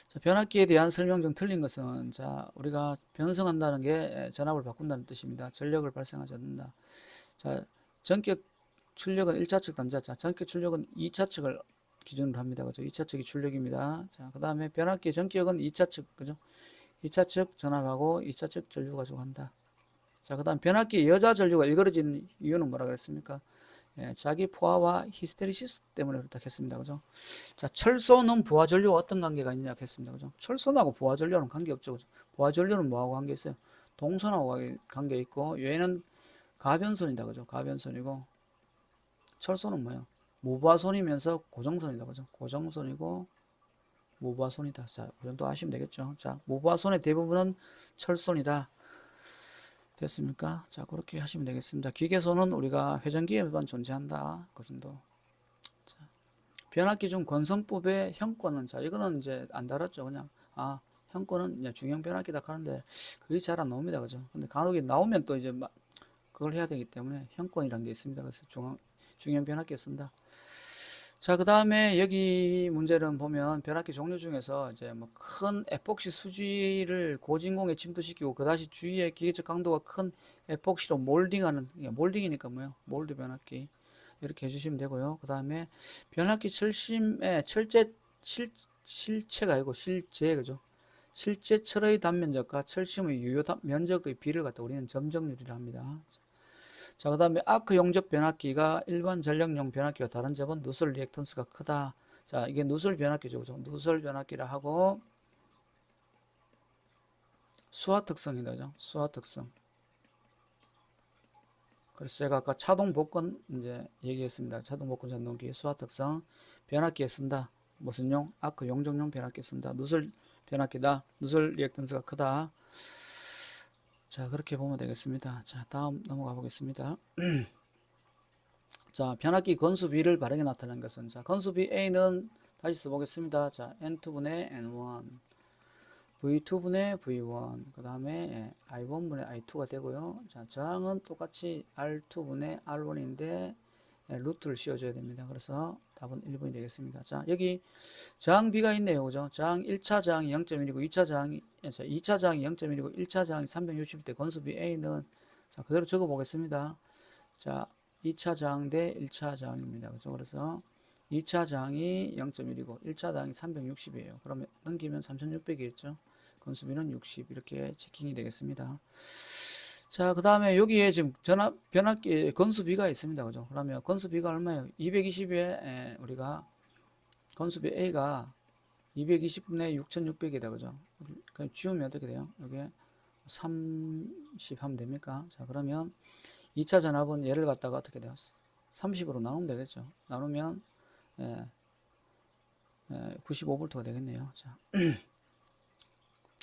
자, 변압기에 대한 설명 중 틀린 것은 자, 우리가 변성한다는 게 전압을 바꾼다는 뜻입니다. 전력을 발생하지 않는다. 자, 전격 출력은 1차측 단자. 자, 전격 출력은 2차측을 기준으로 합니다. 그죠? 2차측이 출력입니다. 자, 그 다음에 변압기의 전격은 2차측, 그죠? 2차측 전압하고 2차측 전류 가지고 한다. 자, 그 다음 변압기 여자 전류가 일그러지는 이유는 뭐라 그랬습니까? 자기 포화와 히스테리시스 때문에 그렇다 했습니다. 그죠? 자, 철소는 부하 전류와 어떤 관계가 있느냐 했습니다. 그죠? 철소하고 부하 전류는 관계 없죠. 그죠? 부하 전류는 뭐하고 관계 있어요? 동선하고 관계 있고, 얘는 가변선이다. 그죠? 가변선이고, 철소는 뭐예요? 무부하선이면서 고정선이다. 그죠? 고정선이고, 무부하선이다. 자, 그 정도 아시면 되겠죠? 자, 무부하선의 대부분은 철선이다. 됐습니까? 자, 그렇게 하시면 되겠습니다. 기계소는 우리가 회전기에만 존재한다. 그 정도. 자, 변압기 중 건성법의 형권은, 자, 이거는 이제 안 다뤘죠. 그냥, 형권은 이제 중형 변압기다 하는데, 그게 잘 안 나옵니다. 그죠? 근데 간혹 나오면 또 이제 그걸 해야 되기 때문에 형권이라는 게 있습니다. 그래서 중형 변압기에 쓴다. 자, 그 다음에 여기 문제는 보면 변압기 종류 중에서 이제 뭐 큰 에폭시 수지를 고진공에 침투시키고 그다시 주위에 기계적 강도가 큰 에폭시로 몰딩하는, 몰딩이니까 뭐요? 몰드 변압기. 이렇게 해주시면 되고요. 그 다음에 변압기 철심의 실체가 아니고 실제, 그죠? 실제 철의 단면적과 철심의 유효 면적의 비를 갖다 우리는 점정률이라 합니다. 자, 그 다음에 아크 용접 변압기가 일반 전력용 변압기와 다른 점은 누설 리액턴스가 크다. 자, 이게 누설 변압기죠. 그죠? 누설 변압기라 하고, 수화 특성이다. 그죠? 수화 특성. 그래서 제가 아까 차동 복권 이제 얘기했습니다. 차동 복권 전동기 수화 특성. 변압기에 쓴다. 무슨 용? 아크 용접용 변압기에 쓴다. 누설 변압기다. 누설 리액턴스가 크다. 자, 그렇게 보면 되겠습니다. 자, 다음 넘어가 보겠습니다. 자, 변압기 건수비를 바르게 나타낸 것은, 자, 건수비 A는 다시 써보겠습니다. 자, N2분의 N1, V2분의 V1, 그 다음에 I1분의 I2가 되고요. 자, 저항은 똑같이 R2분의 R1인데 루트를 씌워줘야 됩니다. 그래서 답은 1번이 되겠습니다. 자, 여기 저항비가 있네요. 그죠? 저항 1차 저항이 0.1이고 2차 저항이 0.1이고 1차 저항이 360일 때 건수비 A는 자, 그대로 적어 보겠습니다. 자, 2차 저항 대 1차 저항입니다. 그죠? 그래서 2차 장이 0.1이고 1차 장이 360이에요. 그러면 넘기면 3600이겠죠. 건수비는 60 이렇게 체킹이 되겠습니다. 자, 그 다음에 여기에 지금 변압기 건수비가 있습니다. 그죠? 그러면 건수비가 얼마예요? 220에 우리가 건수비 A가 220분의 6600이다. 그죠? 그냥 지우면 어떻게 돼요? 여기에 30 하면 됩니까? 자, 그러면 2차 전압은 얘를 갖다가 어떻게 돼요? 30으로 나누면 되겠죠. 나누면 95V가 되겠네요. 자,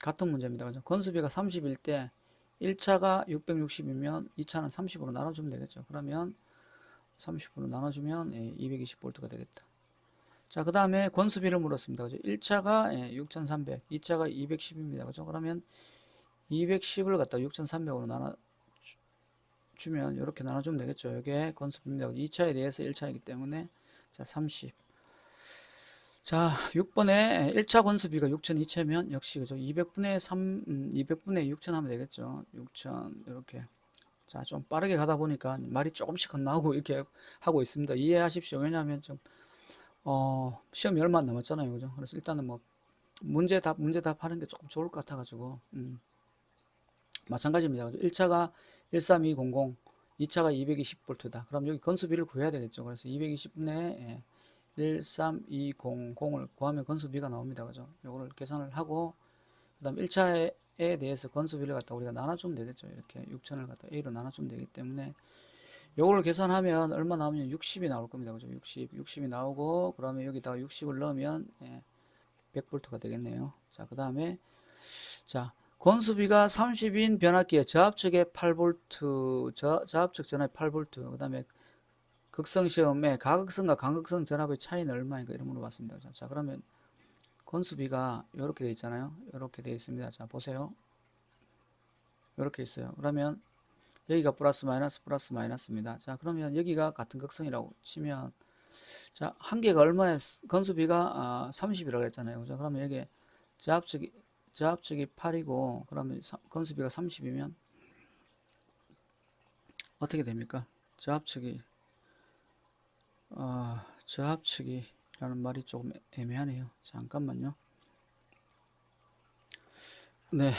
같은 문제입니다. 그죠? 건수비가 30일 때 1차가 660이면 2차는 30으로 나눠주면 되겠죠. 그러면 30으로 나눠주면 220V가 되겠다. 자, 그 다음에 건수비를 물었습니다. 그죠? 1차가 6300, 2차가 210입니다. 그죠? 그러면 210을 갖다 6300으로 나눠주면 이렇게 나눠주면 되겠죠. 이게 건수비입니다. 2차에 대해서 1차이기 때문에 자, 30. 자, 6번에 1차 건수비가 6002채면 역시 그죠? 200분의 3, 200분의 6000 하면 되겠죠. 6000 이렇게. 자, 좀 빠르게 가다 보니까 말이 조금씩 나오고 이렇게 하고 있습니다. 이해하십시오. 왜냐하면 좀 시험이 얼마 안 남았잖아요. 그죠? 그래서 일단은 뭐 문제 답하는 게 조금 좋을 것 같아가지고 마찬가지입니다. 1차가 13200, 2차가 220V다. 그럼 여기 건수비를 구해야 되겠죠. 그래서 220분의 13200을 구하면 건수비가 나옵니다. 그죠? 요거를 계산을 하고 그 다음 1차에 대해서 건수비를 갖다 우리가 나눠주면 되겠죠. 이렇게 6000을 갖다 A로 나눠주면 되기 때문에 요거를 계산하면 얼마 나오면 60이 나올 겁니다. 그죠? 60이 나오고 그러면 여기다가 60을 넣으면 100V가 되겠네요. 자, 그 다음에 자, 건수비가 30인 변압기의 저압측의 8V, 저압측 전압 8V, 그 다음에 극성시험에 가극성과 간극성 전압의 차이는 얼마인가 이런 물어봤습니다. 자, 그러면 건수비가 이렇게 되어 있잖아요. 이렇게 되어 있습니다. 자, 보세요. 이렇게 있어요. 그러면 여기가 플러스 마이너스입니다. 자, 그러면 여기가 같은 극성이라고 치면 자, 한 개가 얼마에 건수비가 30이라고 했잖아요. 그죠? 그러면 여기 저압측이 8이고 그러면 건수비가 30이면 어떻게 됩니까? 저압측이라는 말이 조금 애매하네요. 잠깐만요. 네,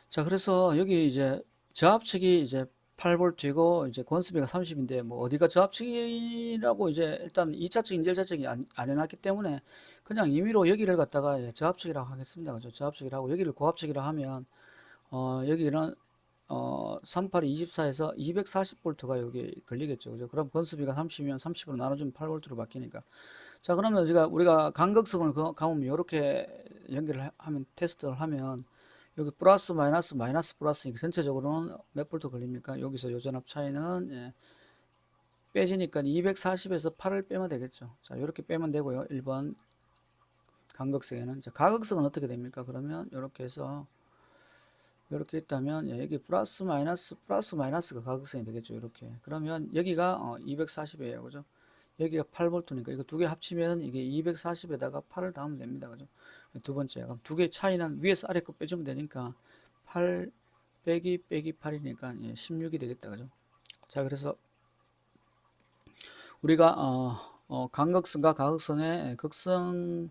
자, 그래서 여기 이제 저압측이 이제 8V이고 이제 건수비가 30인데 뭐 어디가 저압측이라고 이제 일단 2차측인지 1차측이 안 해놨기 때문에 그냥 임의로 여기를 갖다가 저압측이라고 하겠습니다. 그죠? 저압측이라고 여기를 고압측이라 하면 여기는 38이 24에서 240V가 여기 걸리겠죠. 그죠? 그럼 건수비가 30이면 30으로 나눠주면 8V로 바뀌니까. 자, 그러면 우리가 간극성을 가면 이렇게 연결을 하면 테스트를 하면 여기 플러스 마이너스 플러스 전체적으로는 몇 볼트 걸립니까? 여기서 요 전압 차이는 빼지니까 240에서 8을 빼면 되겠죠. 자, 이렇게 빼면 되고요. 1번 간극성에는 자, 가극성은 어떻게 됩니까? 그러면 이렇게 해서 이렇게 있다면 여기 플러스 마이너스가 가극성이 되겠죠. 이렇게. 그러면 여기가 240이에요. 그죠? 여기가 8V니까 이거 두 개 합치면 이게 240에다가 8을 더하면 됩니다. 그죠? 두 번째. 그럼 두 개 차이는 위에서 아래 거 빼주면 되니까 8 빼기 8이니까 16이 되겠다. 그죠? 자, 그래서 우리가 간극성과 가극성의 극성을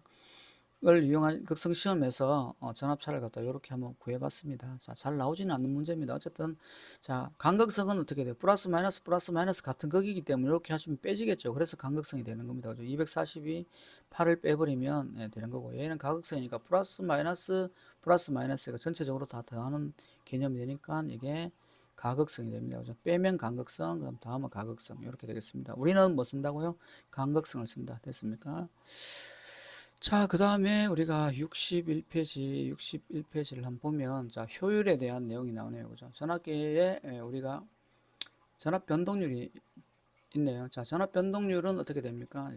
이용한 극성 시험에서 전압차를 갖다 이렇게 한번 구해봤습니다. 자, 잘 나오지는 않는 문제입니다. 어쨌든 자, 간극성은 어떻게 돼요? 플러스 마이너스 같은 극이기 때문에 이렇게 하시면 빼지겠죠. 그래서 간극성이 되는 겁니다. 그죠? 240이 8을 빼버리면 되는 거고 얘는 가극성이니까 플러스 마이너스가 전체적으로 다 더하는 개념이 되니까 이게 가극성이 됩니다. 그죠? 빼면 간극성, 그다음 더하면 가극성 이렇게 되겠습니다. 우리는 뭐 쓴다고요? 간극성을 쓴다. 됐습니까? 자, 그 다음에 우리가 61페이지를 한번 보면, 자, 효율에 대한 내용이 나오네요. 그죠? 전압계에 우리가 전압 변동률이 있네요. 자, 전압 변동률은 어떻게 됩니까?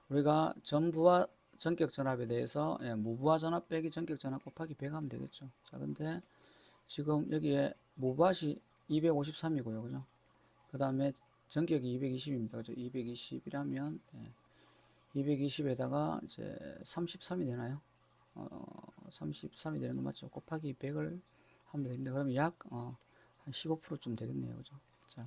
우리가 전부하 전격 전압에 대해서 무부하 전압 빼기 전격 전압 곱하기 100 하면 되겠죠. 자, 근데 지금 여기에 무부하시 253이고요. 그죠? 그 다음에 전격이 220입니다. 그죠? 220이라면 220에다가 이제 33이 되나요? 33이 되는 거 맞죠? 곱하기 100을 하면 됩니다. 그러면 약 한 15%좀 되겠네요. 그죠? 자.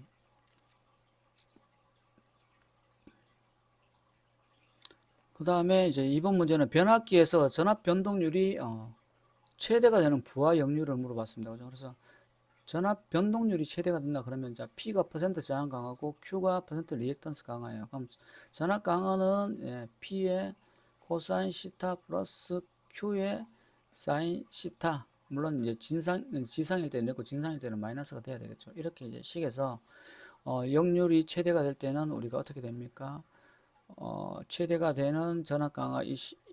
그 다음에 이제 이번 문제는 변압기에서 전압 변동률이 최대가 되는 부하 역률을 물어봤습니다. 그죠? 그래서 전압 변동률이 최대가 된다 그러면 이제 P가 퍼센트 저항 강하고 Q가 퍼센트 리액턴스 강화예요. 그럼 전압 강화는 P의 코사인 시타 플러스 Q의 사인 시타. 물론 이제 지상일 때는 냈고 진상일 때는 마이너스가 돼야 되겠죠. 이렇게 이제 식에서 역률이 최대가 될 때는 우리가 어떻게 됩니까? 최대가 되는 전압 강화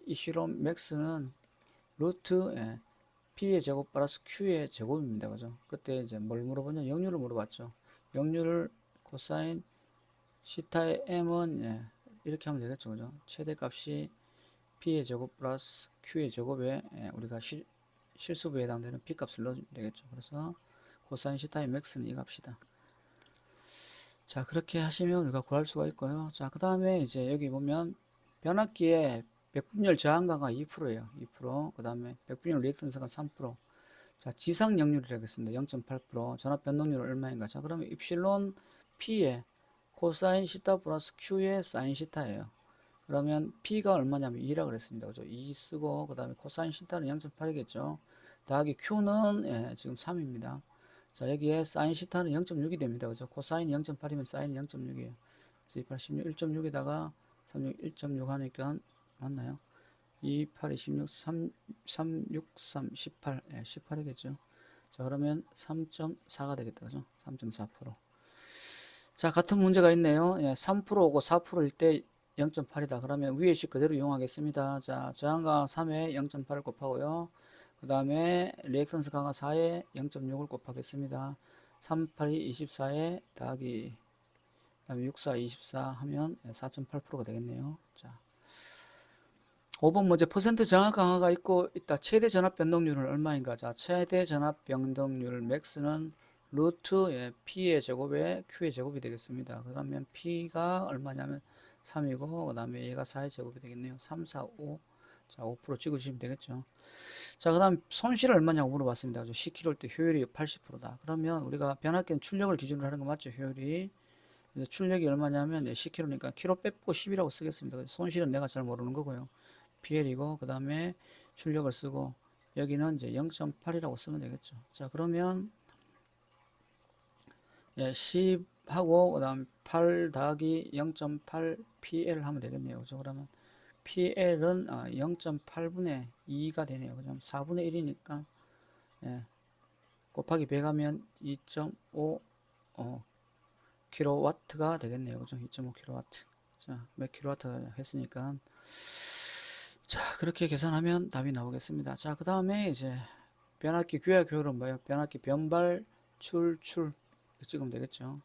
이슈론 맥스는 루트 P의 제곱 플러스 Q의 제곱입니다. 그죠? 그때 이제 뭘 물어보냐? 역률을 물어봤죠. 역률을 코사인 시타의 m은 이렇게 하면 되겠죠. 그죠? 최대값이 P의 제곱 플러스 Q의 제곱에 우리가 실수부에 해당되는 P값을 넣어주면 되겠죠. 그래서 코사인 시타의 맥스는 이 값이다. 자, 그렇게 하시면 우리가 구할 수가 있고요. 자, 그 다음에 이제 여기 보면 변압기의 백분율 저항 강화 2%예요. 2%. 그 다음에 백분율 리액턴스가 3%. 자, 지상 역률이라고 했습니다. 0.8%. 전압 변동률은 얼마인가? 자, 그러면 입실론 P의 코사인 시타 플러스 Q의 사인 시타예요. 그러면 P가 얼마냐면 2라고 그랬습니다. 그죠? 2 쓰고, 그 다음에 코사인 시타는 0.8이겠죠. 더하기 Q는 지금 3입니다. 자, 여기에 사인 시타는 0.6이 됩니다. 그죠? 코사인이 0.8이면 사인이 0.6이에요. 그래서 2, 8, 16, 1.6에다가 36, 1.6 하니까, 맞나요? 2, 8, 26, 3, 6, 3, 18, 18이겠죠. 자, 그러면 3.4가 되겠다. 그죠? 3.4%. 자, 같은 문제가 있네요. 3%고 4%일 때 0.8이다. 그러면 위의 식 그대로 이용하겠습니다. 자, 저항강화 3에 0.8을 곱하고요. 그 다음에 리액턴스 강화 4에 0.6을 곱하겠습니다. 3, 8이 24에 더하기 그 다음에 6, 4, 24 하면 4.8%가 되겠네요. 자, 5번 문제 퍼센트 정확 강화가 있다. 최대 전압 변동률은 얼마인가? 자, 최대 전압 변동률 맥스는 루트 P의 제곱에 Q의 제곱이 되겠습니다. 그러면 P가 얼마냐면 3이고 그 다음에 얘가 4의 제곱이 되겠네요. 3, 4, 5. 자, 5% 찍어주시면 되겠죠. 자, 그 다음 손실은 얼마냐고 물어봤습니다. 10kg일 때 효율이 80%다. 그러면 우리가 변압기는 출력을 기준으로 하는 거 맞죠? 효율이. 출력이 얼마냐면 10kg니까 kg 빼고 10이라고 쓰겠습니다. 손실은 내가 잘 모르는 거고요. PL이고 그 다음에 출력을 쓰고 여기는 이제 0.8이라고 쓰면 되겠죠. 자, 그러면 10하고 그 다음 8 더하기 0.8 PL 하면 되겠네요. 그죠? 그러면 PL은 0.8분의 2가 되네요. 그죠? 4분의 1이니까 곱하기 100 하면 2.5 킬로와트가 되겠네요. 그죠? 2.5 킬로와트. 자, 몇 킬로와트 했으니까 자, 그렇게 계산하면 답이 나오겠습니다. 자, 그 다음에 이제 변압기 규약 효율은 뭐예요? 변압기 변발 출 찍으면 되겠죠.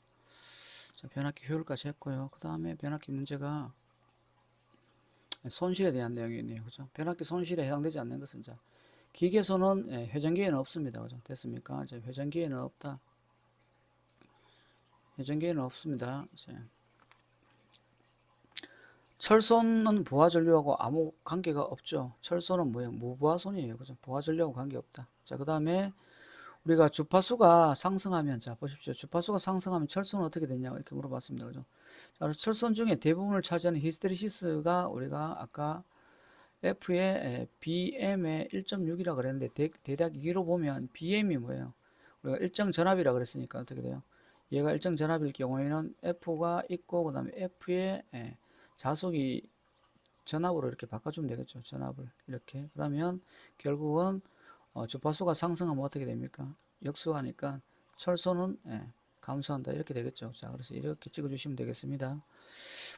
자, 변압기 효율까지 했고요. 그 다음에 변압기 문제가 손실에 대한 내용이 있네요. 그죠? 변압기 손실에 해당되지 않는 것은 자, 기계손은 회전기에는 없습니다. 그죠? 됐습니까? 이제 회전기에는 없다. 회전기에는 없습니다. 이제 철손은 보화전류하고 아무 관계가 없죠. 철손은 뭐예요? 무보화손이에요. 그죠? 보화전류하고 관계없다. 자, 그 다음에 우리가 주파수가 상승하면, 자, 보십시오. 주파수가 상승하면 철손은 어떻게 되냐? 이렇게 물어봤습니다. 그죠? 자, 그래서 철손 중에 대부분을 차지하는 히스테리시스가 우리가 아까 F의 BM의 1.6이라 그랬는데, 대략 이로 보면 BM이 뭐예요? 우리가 일정 전압이라 그랬으니까 어떻게 돼요? 얘가 일정 전압일 경우에는 F가 있고, 그 다음에 F의 자속이 전압으로 이렇게 바꿔주면 되겠죠. 전압을 이렇게. 그러면 결국은 주파수가 상승하면 어떻게 됩니까? 역수하니까 철소는 감소한다 이렇게 되겠죠. 자, 그래서 이렇게 찍어주시면 되겠습니다.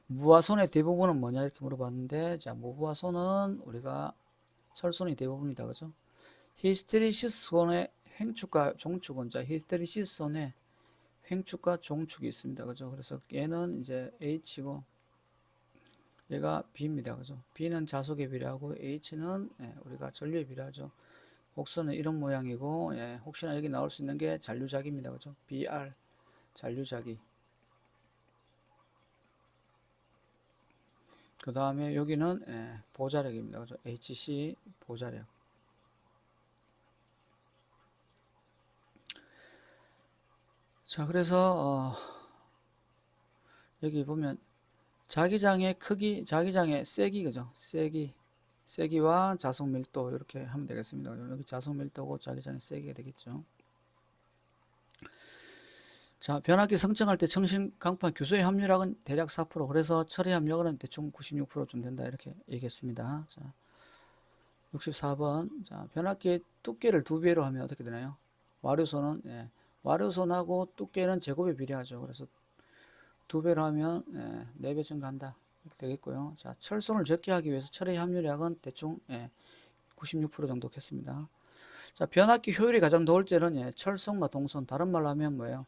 무화손의 대부분은 뭐냐 이렇게 물어봤는데, 자, 무화손은 우리가 철손이 대부분이다, 그죠? 히스테리시스손의 횡축과 종축은, 자, 히스테리시스손의 횡축과 종축이 있습니다, 그죠? 그래서 얘는 이제 H고 얘가 B입니다. 그죠? B는 자속에 비례하고 H는 우리가 전류에 비례하죠. 곡선은 이런 모양이고 혹시나 여기 나올 수 있는 게 잔류자기입니다. 그죠? BR 잔류자기. 그 다음에 여기는 보자력입니다. 그죠? HC 보자력. 자, 그래서 여기 보면 자기장의 크기, 자기장의 세기, 그죠? 세기와 자석 밀도 이렇게 하면 되겠습니다. 여기 자석 밀도고 자기장의 세기가 되겠죠. 자, 변압기 성청할 때 정신 강판 규소의 함유량은 대략 4%, 그래서 철의 함유량은 대충 96%좀 된다 이렇게 얘기했습니다. 자, 64번. 자, 변압기의 두께를 2배로 하면 어떻게 되나요? 와류선은, 예, 와류선하고 두께는 제곱에 비례하죠. 그래서 2배로 하면, 예, 4배 증가한다 이렇게 되겠고요. 자, 철선을 적게 하기 위해서 철의 함유량은 대충, 예, 96% 정도 했습니다. 자, 변압기 효율이 가장 좋을 때는, 예, 철선과 동선, 다른 말로 하면 뭐예요?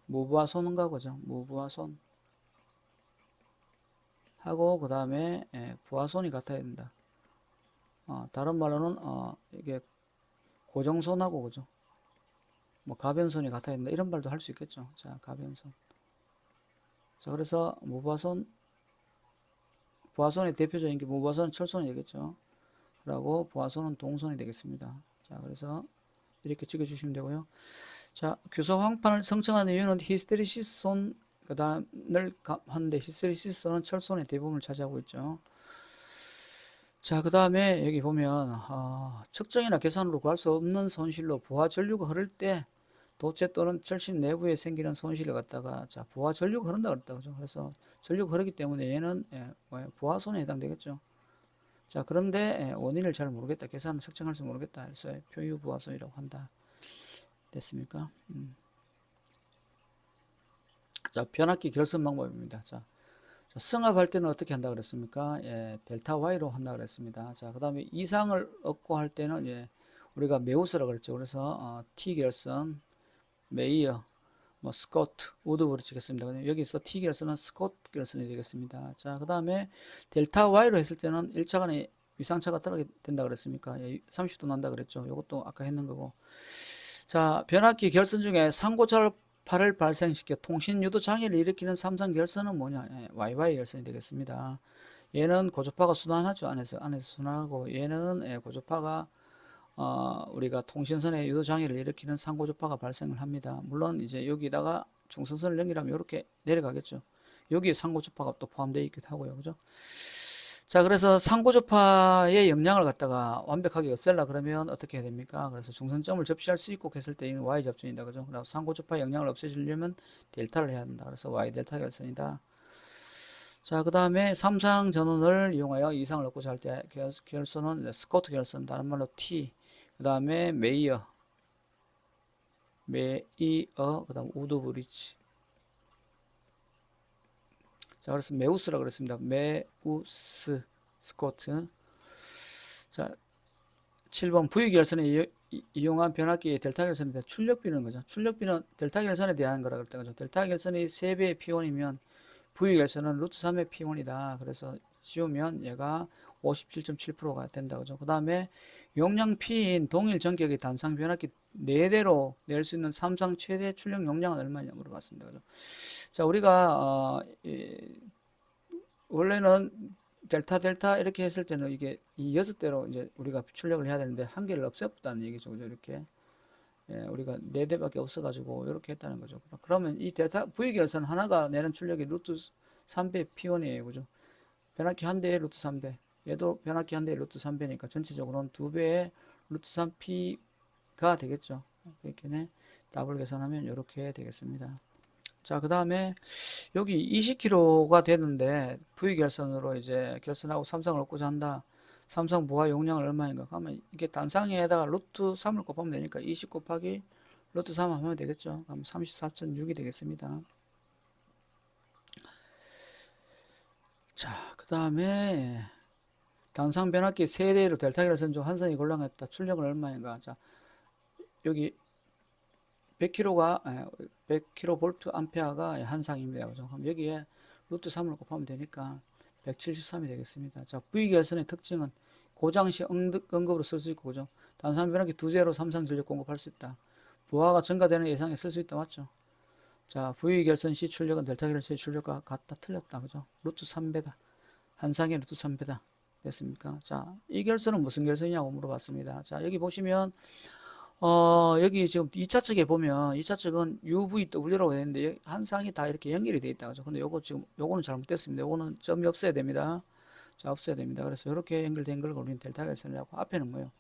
무브와 손과 그죠? 무브와 손 하고 그 다음에, 예, 부하손이 같아야 된다. 다른 말로는 이게 고정손하고 그죠? 뭐 가변손이 같아야 된다 이런 말도 할 수 있겠죠. 자, 가변손. 자, 그래서 무부하손, 부하손의 대표적인 게 무부하손은 철손이 되겠죠. 그리고 부하손은 동손이 되겠습니다. 자, 그래서 이렇게 찍어주시면 되고요. 자, 규소 황판을 성청하는 이유는 히스테리시스손 그 다음을 하는데 히스테리시스손은 철손의 대부분을 차지하고 있죠. 자, 그 다음에 여기 보면 측정이나 계산으로 구할 수 없는 손실로 부하 전류가 흐를 때 도체 또는 철심 내부에 생기는 손실을 갖다가 자, 부하 전류가 흐른다 그랬다 그죠? 그래서 전류가 흐르기 때문에 얘는, 예, 부하손에 해당되겠죠. 자, 그런데, 예, 원인을 잘 모르겠다, 계산을 측정할 수 모르겠다 해서 표유 부하손이라고 한다. 됐습니까? 자, 변압기 결선 방법입니다. 자, 승합할 때는 어떻게 한다 그랬습니까? 예, 델타 Y로 한다 그랬습니다. 자, 그 다음에 이상을 얻고 할 때는, 예, 우리가 메우스라고 그랬죠. 그래서 T 결선, 메이어, 뭐 스코트, 우드브를 치겠습니다. 여기서 T 결선은 스코트 결선이 되겠습니다. 자, 그 다음에 델타 Y로 했을 때는 1차간에 위상차가 떨어게 된다 그랬습니까? 예, 30도 난다 그랬죠. 이것도 아까 했는 거고. 자, 변압기 결선 중에 상고절파를 발생시켜 통신 유도 장애를 일으키는 삼성 결선은 뭐냐? 예, YY 결선이 되겠습니다. 얘는 고주파가 순환하죠. 안에서 순환하고 얘는, 예, 고주파가 우리가 통신선에 유도 장애를 일으키는 상고주파가 발생을 합니다. 물론 이제 여기다가 중선선을 연결하면 이렇게 내려가겠죠. 여기에 상고주파가 또 포함되어 있기도 하고요. 그죠? 자, 그래서 상고주파의 영향을 갖다가 완벽하게 없앨라 그러면 어떻게 해야 됩니까? 그래서 중선점을 접시할 수 있고 했을 때 이는 Y 접전이다. 그죠? 그래서 상고주파의 영향을 없애주려면 델타를 해야 한다. 그래서 Y 델타 결선이다. 자, 그 다음에 삼상 전원을 이용하여 이상을 얻고자 할 때 결선은 스코트 결선, 다른 말로 T, 그 다음에 메이어, 그 다음 우드 브릿지. 자, 그래서 메우스라고 그랬습니다. 메우스, 스코트. 자, 7번 부위 결선에 이용한 변압기의 델타 결선입니다. 출력비는 거죠. 출력비는 델타 결선에 대한 거라 그랬던 거죠. 델타 결선이 3배의 P1이면 부위 결선은 루트 3의 P1이다. 그래서 씌우면 얘가 57.7%가 된다. 그죠. 그 다음에 용량 P인 동일 전격의 단상 변압기 4대로 낼 수 있는 삼상 최대 출력 용량은 얼마냐 물어봤습니다. 그죠. 자, 우리가, 원래는 델타 이렇게 했을 때는 이게 이 6대로 이제 우리가 출력을 해야 되는데 한 개를 없앴다는 얘기죠. 그죠. 이렇게. 예, 우리가 4대밖에 없어가지고 이렇게 했다는 거죠. 그러면 이 델타 V 결선 하나가 내는 출력이 루트 3배 P1이에요. 그죠. 변압기 한 대에 루트 3배. 얘도 변압기 한 대에 루트 3배니까 전체적으로는 2배의 루트 3P가 되겠죠. 이렇게 더블 계산하면 이렇게 되겠습니다. 자, 그 다음에 여기 20kg가 되는데 V 결선으로 이제 결선하고 삼성을 얻고자 한다. 삼성 보아 용량은 얼마인가? 그러면 이게 단상에다가 루트 3을 곱하면 되니까 20 곱하기 루트 3 하면 되겠죠. 그럼 34.6이 되겠습니다. 자, 그 다음에 단상 변압기 3대로 델타 결선 중 한 선이 골랑했다. 출력은 얼마인가? 자, 여기 100kg가 100kV 암페어가 한 상입니다. 그죠? 그럼 여기에 루트 3을 곱하면 되니까 173이 되겠습니다. 자, V 결선의 특징은 고장시 응급으로 쓸 수 있고, 그죠? 단산 변압기 2대로 삼성 전력 공급할 수 있다. 부하가 증가되는 예상에 쓸 수 있다. 맞죠? 자, V 결선 시 출력은 델타 결선 시 출력과 같다. 틀렸다. 그죠? 루트 3배다. 한 상의 루트 3배다. 됐습니까? 자, 이 결선은 무슨 결선이냐고 물어봤습니다. 자, 여기 보시면 여기 지금 2차 측에 보면 2차 측은 UVW라고 되어 있는데 한 쌍이 다 이렇게 연결이 되어 있다. 그죠? 근데 요거 지금 요거는 잘못됐습니다. 요거는 점이 없어야 됩니다. 자, 없어야 됩니다. 그래서 이렇게 연결된 걸 우리는 델타 결선이라고 앞에는 뭐예요?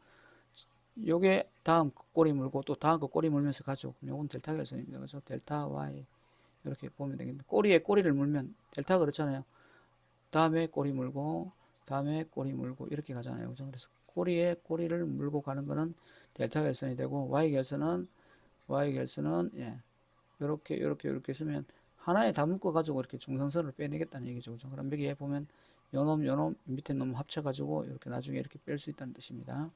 요게 다음 그 꼬리 물고 또 다음 그 꼬리 물면서 가죠. 그럼 요건 델타 결선입니다. 그래서 델타 Y 이렇게 보면 되겠는데 꼬리에 꼬리를 물면 델타 그렇잖아요. 다음에 꼬리 물고 다음에 꼬리 물고 이렇게 가잖아요. 그죠? 그래서 꼬리에 꼬리를 물고 가는 거는 델타 결선이 되고 Y 결선은 예. 요렇게 쓰면 하나에 다 묶어 가지고 이렇게 중성선을 빼내겠다는 얘기죠. 그죠? 그럼 여기에 보면 요놈 밑에 놈 합쳐 가지고 이렇게 나중에 이렇게 뺄 수 있다는 뜻입니다.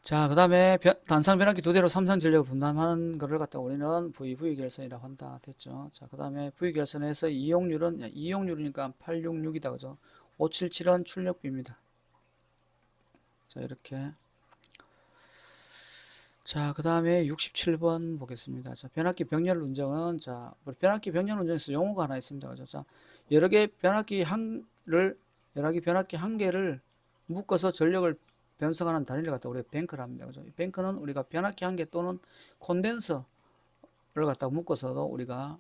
자, 그 다음에 단상 변압기 두 대로 삼상 전력을 분담하는 것을 갖다가 우리는 VV 결선이라고 한다. 됐죠? 자, 그 다음에 V 결선에서 이용률이니까 866이다. 그죠? 577은 출력비입니다. 자, 이렇게. 자, 그 다음에 67번 보겠습니다. 자, 변압기 병렬 운정은, 자, 우리 변압기 병렬 운정에서 용어가 하나 있습니다. 그죠? 자, 여러 개 변압기 한 개를 묶어서 전력을 변성하는 단위를 갖다 우리가 뱅크를 합니다. 그죠? 뱅크는 우리가 변압기 한 개 또는 콘덴서를 갖다가 묶어서도 우리가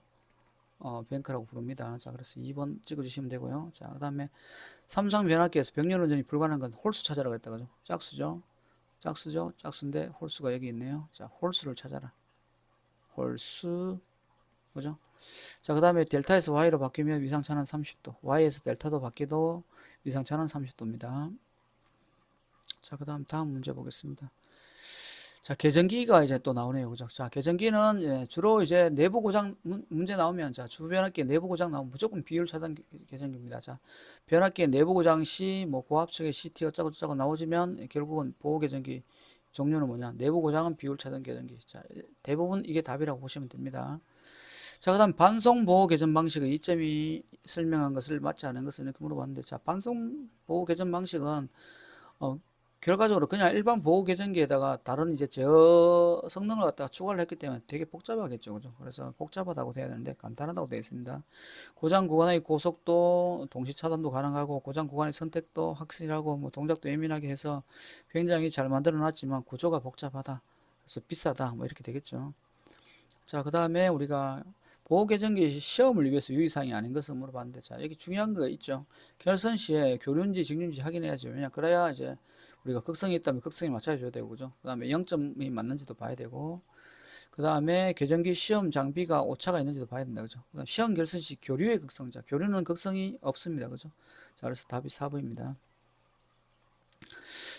뱅크라고 부릅니다. 자, 그래서 2번 찍어주시면 되고요. 자, 그 다음에 삼성 변압기에서 병렬 운전이 불가능한 건 홀수 찾아라고 했다. 그죠? 짝수죠? 짝수인데 홀수가 여기 있네요. 자, 홀수를 찾아라. 홀수, 그죠? 자, 그 다음에 델타에서 Y로 바뀌면 위상차는 30도. Y에서 델타도 바뀌도 위상차는 30도입니다. 자, 그 다음 문제 보겠습니다. 자, 계전기가 이제 또 나오네요. 그죠? 자, 계전기는 예, 주로 이제 내부 고장 문제 나오면, 자, 주변압기에 내부 고장 나오면 무조건 비율 차단 계전기입니다. 자, 변압기의 내부 고장 시, 뭐, 고압측의 CT 어쩌고 나오지면 결국은 보호 계전기 종류는 뭐냐? 내부 고장은 비율 차단 계전기. 자, 대부분 이게 답이라고 보시면 됩니다. 자, 그 다음 반송 보호 개전 방식의 이점이 설명한 것을 맞지 않은 것을 이렇게 물어봤는데, 자, 반송 보호 개전 방식은 결과적으로 그냥 일반 보호 계전기에다가 다른 이제 제어 성능을 갖다가 추가를 했기 때문에 되게 복잡하겠죠. 그죠? 그래서 복잡하다고 돼야 되는데 간단하다고 되어 있습니다. 고장 구간의 고속도, 동시 차단도 가능하고, 고장 구간의 선택도 확실하고, 뭐 동작도 예민하게 해서 굉장히 잘 만들어 놨지만 구조가 복잡하다. 그래서 비싸다. 뭐 이렇게 되겠죠. 자, 그 다음에 우리가 보호 계전기 시험을 위해서 유의사항이 아닌 것을 물어봤는데, 자, 여기 중요한 거 있죠. 결선 시에 교륜지, 직륜지 확인해야죠. 왜냐, 그래야 이제 우리가 극성이 있다면 극성에 맞춰줘야 되고, 그죠? 그 다음에 0점이 맞는지도 봐야 되고, 그 다음에 계전기 시험 장비가 오차가 있는지도 봐야 된다, 그죠? 그 다음 시험 결선 시 교류의 극성자, 교류는 극성이 없습니다, 그죠? 자, 그래서 답이 4번입니다.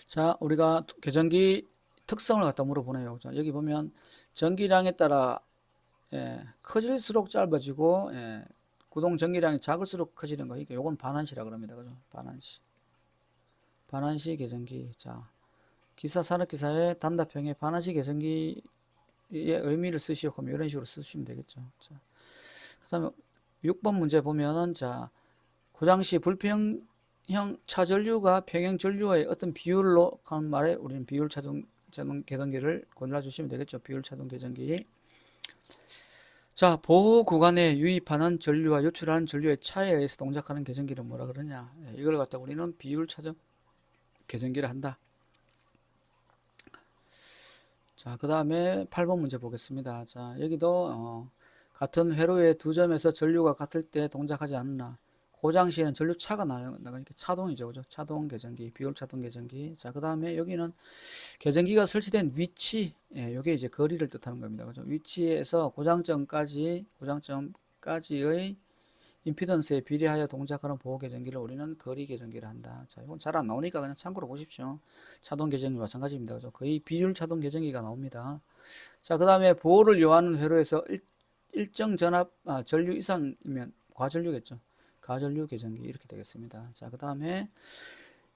자, 우리가 계전기 특성을 갖다 물어보네요. 자, 여기 보면 전기량에 따라 커질수록 짧아지고 구동 전기량이 작을수록 커지는 거. 이게 요건 반환시라 그럽니다. 그죠? 반환시 계전기. 자, 기사 산업기사의 단답형의 반환시 계전기의 의미를 쓰시오. 그럼 이런 식으로 쓰시면 되겠죠. 자, 그다음에 6번 문제 보면은 자, 고장시 불평형 차전류가 평형 전류와의 어떤 비율로 하는 말에 우리는 비율 차동 계전기를 골라주시면 되겠죠. 비율 차동 계전기. 자, 보호 구간에 유입하는 전류와 유출하는 전류의 차에 의해서 동작하는 계전기를 뭐라 그러냐? 이걸 갖다 우리는 비율 차정 계전기를 한다. 자, 그 다음에 8번 문제 보겠습니다. 자, 여기도 같은 회로의 두 점에서 전류가 같을 때 동작하지 않나. 고장 시에는 전류차가 나요. 그러니까 차동이죠. 그죠? 차동 계전기, 비율 차동 계전기. 자, 그 다음에 여기는 계전기가 설치된 위치, 이게 이제 거리를 뜻하는 겁니다. 그죠? 위치에서 고장점까지의 임피던스에 비례하여 동작하는 보호 계전기를 우리는 거리 계전기를 한다. 자, 이건 잘 안 나오니까 그냥 참고로 보십시오. 차동 계전기 마찬가지입니다. 그죠? 거의 비율 차동 계전기가 나옵니다. 자, 그 다음에 보호를 요하는 회로에서 일정 전압, 전류 이상이면 과전류겠죠. 과전류 계전기 이렇게 되겠습니다. 자, 그 다음에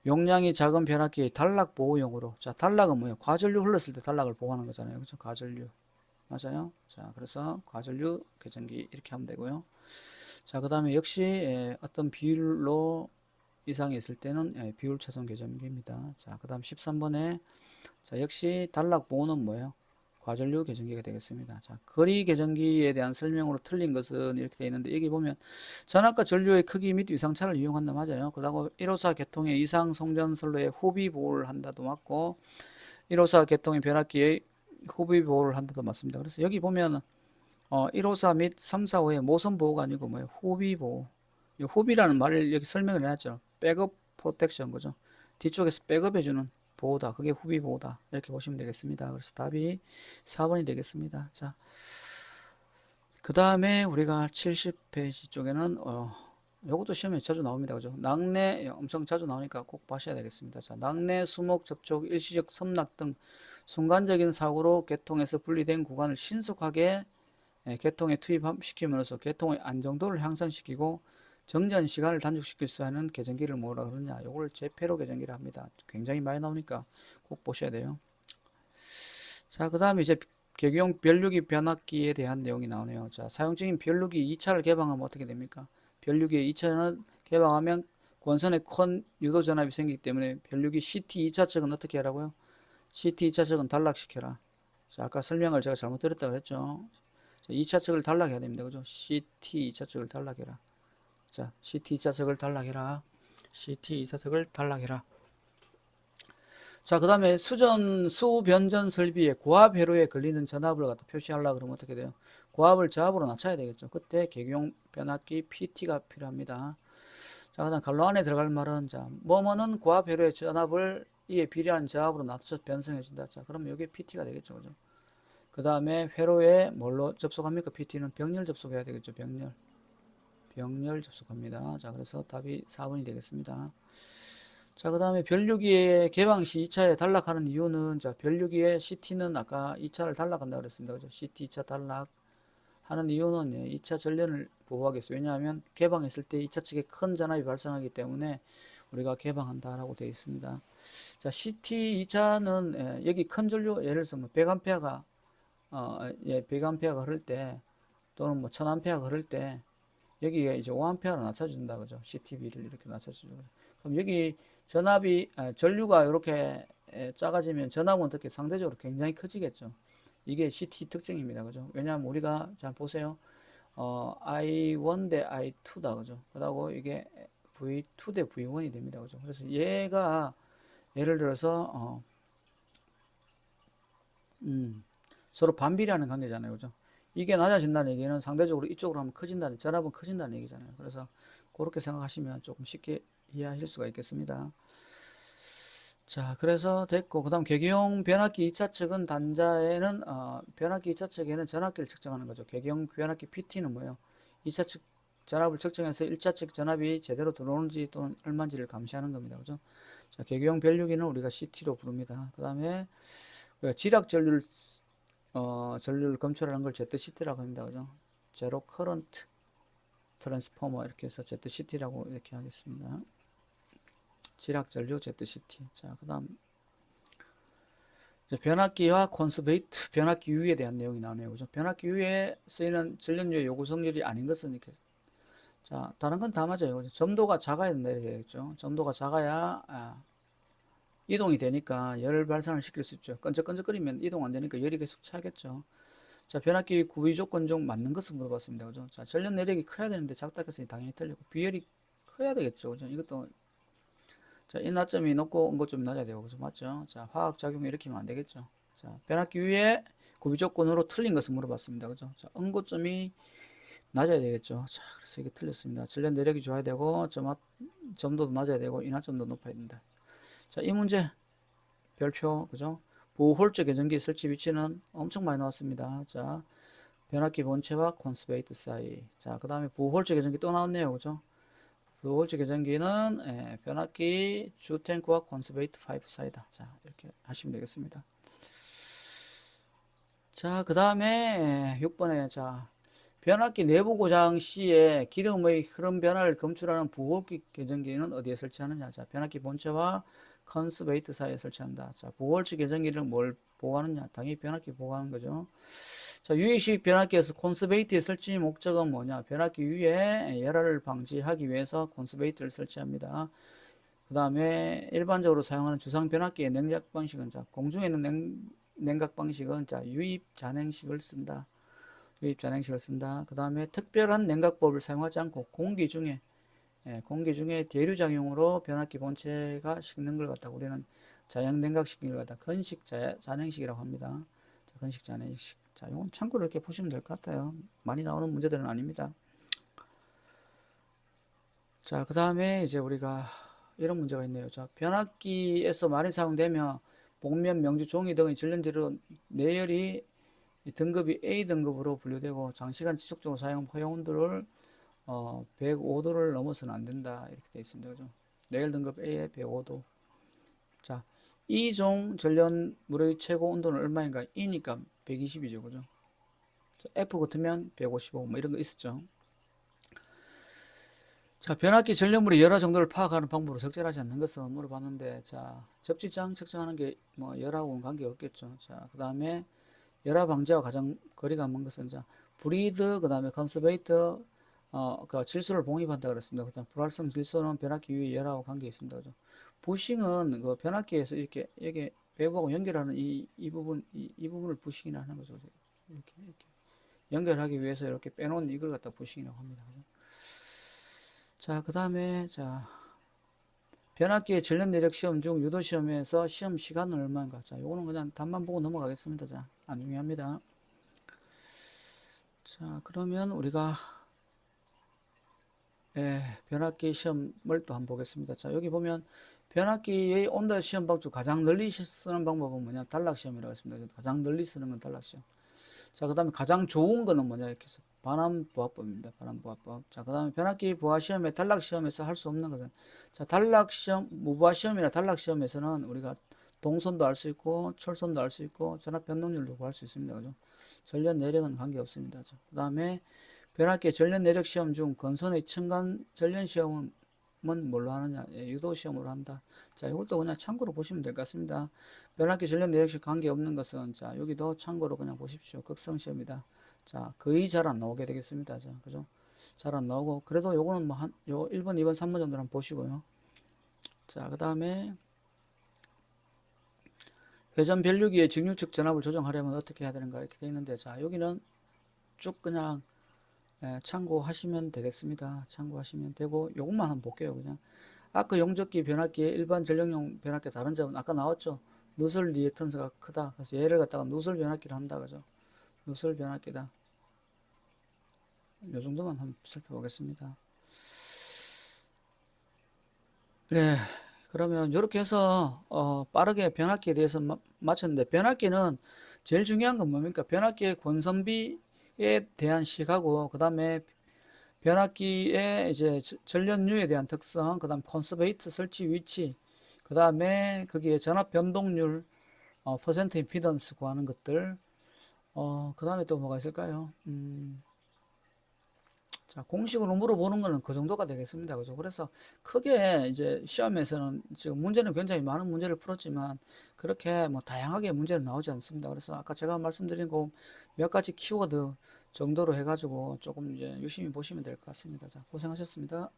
용량이 작은 변압기의 단락 보호용으로. 자, 단락은 뭐예요? 과전류 흘렀을 때 단락을 보호하는 거잖아요. 그죠? 과전류. 맞아요? 자, 그래서 과전류 계전기 이렇게 하면 되고요. 자, 그 다음에 역시 어떤 비율로 이상이 있을 때는 비율 차선 계전기입니다. 자, 그 다음 13번에 자, 역시 단락 보호는 뭐예요? 과전류 계전기가 되겠습니다. 자, 거리 계전기에 대한 설명으로 틀린 것은 이렇게 되어 있는데 여기 보면 전압과 전류의 크기 및 위상차를 이용한다 맞아요. 그리고 1호사 계통의 이상 송전선로의 후비 보호를 한다도 맞고 154 계통의 변압기의 후비 보호를 한다도 맞습니다. 그래서 여기 보면 154 및 345의 모선 보호가 아니고 뭐예요? 후비 보호. 이 후비라는 말을 여기 설명을 해놨죠. 백업 프로텍션 거죠. 뒤쪽에서 백업해주는 보호다. 그게 후비 보호다. 이렇게 보시면 되겠습니다. 그래서 답이 4번이 되겠습니다. 자, 그 다음에 우리가 70페이지 쪽에는 요것도 시험에 자주 나옵니다. 그죠? 낙내 엄청 자주 나오니까 꼭 봐셔야 되겠습니다. 자, 낙내, 수목, 접촉, 일시적 섬락 등 순간적인 사고로 계통에서 분리된 구간을 신속하게 계통에 투입시킴으로써 계통의 안정도를 향상시키고 정전 시간을 단축시킬 수 있는 계전기를 뭐라 그러냐? 요걸 제페로 계전기를 합니다. 굉장히 많이 나오니까 꼭 보셔야 돼요. 자, 그 다음에 이제 개교용 변류기 변압기에 대한 내용이 나오네요. 자, 사용 중인 변류기 2차를 개방하면 어떻게 됩니까? 변류기 2차는 개방하면 권선에 큰 유도 전압이 생기기 때문에 변류기 CT 2차 측은 어떻게 하라고요? CT 2차 측은 단락시켜라. 자, 아까 설명을 제가 잘못 드렸다고 했죠. 2차 측을 단락해야 됩니다. 그죠? CT 2차 측을 단락해라. 자, CT 2차 측을 단락해라. CT 2차 측을 단락해라. 자, 그 다음에 수변전 설비에 고압 회로에 걸리는 전압을 갖다 표시하려고 그러면 어떻게 돼요? 고압을 저압으로 낮춰야 되겠죠. 그때 개교용 변압기 PT가 필요합니다. 자, 그 다음 갈로 안에 들어갈 말은, 자, 뭐뭐는 고압 회로의 전압을 이에 비례한 저압으로 낮춰서 변성해준다. 자, 그러면 이게 PT가 되겠죠. 그죠? 그 다음에 회로에 뭘로 접속합니까? PT는 병렬 접속해야 되겠죠. 병렬 접속합니다. 자, 그래서 답이 4번이 되겠습니다. 자, 그 다음에 변류기의 개방 시 2차에 단락하는 이유는, 자, 변류기의 CT는 아까 2차를 단락한다 그랬습니다. 그죠? CT 2차 단락하는 이유는 2차 전련을 보호하겠어요. 왜냐하면 개방했을 때 2차 측에 큰 전압이 발생하기 때문에 우리가 개방한다라고 되어 있습니다. 자, CT 2차는 여기 큰 전류, 예를 들어서 뭐 100A가 100A가 흐를 때, 또는 뭐 1000A가 흐를 때, 여기에 이제 5A로 낮춰준다. 그죠? CTB를 이렇게 낮춰주죠. 그럼 여기 전류가 이렇게 작아지면 전압은 어떻게 상대적으로 굉장히 커지겠죠. 이게 CT 특징입니다. 그죠? 왜냐하면 우리가 잘 보세요. I1 대 I2다. 그죠? 그러고 이게 V2 대 V1이 됩니다. 그죠? 그래서 얘가 예를 들어서 서로 반비례하는 관계잖아요. 그죠? 이게 낮아진다는 얘기는 상대적으로 이쪽으로 하면 커진다는, 전압은 커진다는 얘기잖아요. 그래서 그렇게 생각하시면 조금 쉽게 이해하실 수가 있겠습니다. 자, 그래서 됐고, 그 다음 계기용 변압기 2차 측은 단자에는 변압기 2차 측에는 전압기를 측정하는 거죠. 계기용 변압기 PT는 뭐예요? 2차 측 전압을 측정해서 1차 측 전압이 제대로 들어오는지 또는 얼마인지를 감시하는 겁니다. 그죠? 자, 계기용 변류기는 우리가 CT로 부릅니다. 그 다음에 지락 전류를 검출하는 걸 ZCT라고 합니다. 그죠? 제로 커런트 트랜스포머 이렇게 해서 ZCT라고 이렇게 하겠습니다. 지락 전류 ZCT. 자, 그 다음 변압기와 콘스베이트 변압기 유에 대한 내용이 나오네요. 그죠? 변압기 유에 쓰이는 전력류의 요구 성질이 아닌 것은 이렇게. 자, 다른 건 다 맞아요. 그죠? 점도가 작아야 된다 이렇게 되겠죠. 점도가 작아야 이동이 되니까 열을 발산을 시킬 수 있죠. 끈적끈적거리면 이동 안 되니까 열이 계속 차겠죠. 자, 변압기 구비 조건 중 맞는 것을 물어봤습니다. 그죠? 자, 전력 내력이 커야 되는데 작다 했으니 당연히 틀리고 비열이 커야 되겠죠. 그죠? 이것도 자, 인화점이 높고 응고점이 낮아야 되고 그죠? 맞죠? 자, 화학 작용을 일으키면 안 되겠죠. 자, 변압기 위에 구비 조건으로 틀린 것을 물어봤습니다. 그죠? 자, 응고점이 낮아야 되겠죠. 자, 그래서 이게 틀렸습니다. 전력 내력이 좋아야 되고 점도도 낮아야 되고 인화점도 높아야 된다. 자, 이 문제 별표 그죠? 보홀적 계전기 설치 위치는 엄청 많이 나왔습니다. 자, 변압기 본체와 콘스베이트 사이. 자, 그 다음에 부홀적 계전기 또 나왔네요. 그죠? 부홀적 계전기는 변압기 주탱크와 콘스베이트 파이프 사이다. 자, 이렇게 하시면 되겠습니다. 자, 그 다음에 6번에 자, 변압기 내부 고장 시에 기름의 흐름 변화를 검출하는 부홀기 계전기는 어디에 설치하느냐? 자, 변압기 본체와 컨스베이트 사이에 설치한다. 자, 부홀식 계전기를 뭘 보호하느냐? 당연히 변압기 보호하는 거죠. 자, 유의식 변압기에서 콘스베이트의 설치 목적은 뭐냐? 변압기 위에 열화를 방지하기 위해서 콘스베이트를 설치합니다. 그 다음에 일반적으로 사용하는 주상 변압기의 냉각 방식은 자, 공중에 있는 냉각 방식은 자, 유입 잔행식을 쓴다. 유입 잔행식을 쓴다. 그 다음에 특별한 냉각법을 사용하지 않고 공기 중에 공기 중에 대류작용으로 변압기 본체가 식는 걸 갖다가 우리는 자양냉각시킨 걸 갖다 건식 잔행식이라고 합니다. 자, 건식 잔행식. 자, 이건 참고로 이렇게 보시면 될 것 같아요. 많이 나오는 문제들은 아닙니다. 자, 그 다음에 이제 우리가 이런 문제가 있네요. 자, 변압기에서 많이 사용되며 복면, 명주, 종이 등의 전len재료 내열이 등급이 A등급으로 분류되고 장시간 지속적으로 사용 허용온도를 105도를 넘어서는 안 된다. 이렇게 되어 있습니다. 그죠? 내열 등급 A에 105도. 자, 이 종 전련물의 최고 온도는 얼마인가? E니까 120이죠. 그죠? F 같으면 155, 뭐 이런 거 있었죠. 자, 변압기 전력물의 열화 정도를 파악하는 방법으로 적절하지 않는 것은 물어봤는데, 자, 접지장 측정하는 게 뭐 열하고는 관계 없겠죠. 자, 그 다음에 열화 방지와 가장 거리가 먼 것은 자, 브리드, 그 다음에 컨서베이터, 그 질소를 봉입한다 그랬습니다. 그 다음 불활성 질소는 변압기 위에 열하고 관계 있습니다. 그죠? 부싱은 그 변압기에서 이렇게 여기 외부하고 연결하는 이 부분을 부싱이라 하는 거죠. 이렇게 연결하기 위해서 이렇게 빼놓은 이걸 갖다 부싱이라고 합니다. 그죠? 자, 그 다음에, 자, 변압기의 전력 내력 시험 중 유도 시험에서 시험 시간은 얼마인가? 자, 요거는 그냥 답만 보고 넘어가겠습니다. 자, 안 중요합니다. 자, 그러면 우리가, 변압기 시험을 또 한번 보겠습니다. 자, 여기 보면 변압기의 온도 시험 방법 가장 널리 쓰는 방법은 뭐냐? 단락 시험이라고 했습니다. 가장 널리 쓰는 건 단락 시험. 자, 그 다음에 가장 좋은 거는 뭐냐? 이렇게 해서 반환부하법입니다. 반환부하법. 자, 그 다음에 변압기 부하 시험에 단락 시험에서 할 수 없는 것은 자, 단락 시험, 무부하 시험이나 단락 시험에서는 우리가 동선도 알 수 있고 철선도 알 수 있고 전압 변동률도 구할 수 있습니다. 그죠? 전력 내력은 관계없습니다. 그 다음에 변압기 전력 내력 시험 중 건선의 층간 전력 시험은 뭘로 하느냐? 유도 시험으로 한다. 자, 이것도 그냥 참고로 보시면 될 것 같습니다. 변압기 전력 내력시 관계없는 것은 자, 여기도 참고로 그냥 보십시오. 극성 시험이다. 자, 거의 잘 안 나오게 되겠습니다. 자, 그죠? 잘 안 나오고 그래도 요거는 뭐 요 1번, 2번, 3번 정도 한번 보시고요. 자, 그 다음에 회전 변류기의 직류측 전압을 조정하려면 어떻게 해야 되는가 이렇게 되어 있는데 자, 여기는 쭉 그냥 참고하시면 되겠습니다. 참고하시면 되고 요것만 한번 볼게요. 그냥 아크 용접기 변압기의 일반 전력용 변압기 다른 점은 아까 나왔죠. 누설 리액턴스가 크다. 그래서 얘를 갖다가 누설 변압기를 한다. 그죠? 누설 변압기다. 요 정도만 한번 살펴보겠습니다. 네. 그러면 이렇게 해서 빠르게 변압기에 대해서 마쳤는데 변압기는 제일 중요한 건 뭡니까? 변압기의 권선비에 대한 시각하고 그 다음에 변압기의 이제 전력류에 대한 특성, 그 다음 컨서베이트 설치 위치, 그 다음에 거기에 전압 변동률, 퍼센트 임피던스 구하는 것들, 그 다음에 또 뭐가 있을까요? 자, 공식으로 물어보는 거는 그 정도가 되겠습니다. 그죠? 그래서 크게 이제 시험에서는 지금 문제는 굉장히 많은 문제를 풀었지만 그렇게 뭐 다양하게 문제는 나오지 않습니다. 그래서 아까 제가 말씀드린 거 몇 가지 키워드 정도로 해가지고 조금 이제 유심히 보시면 될 것 같습니다. 자, 고생하셨습니다.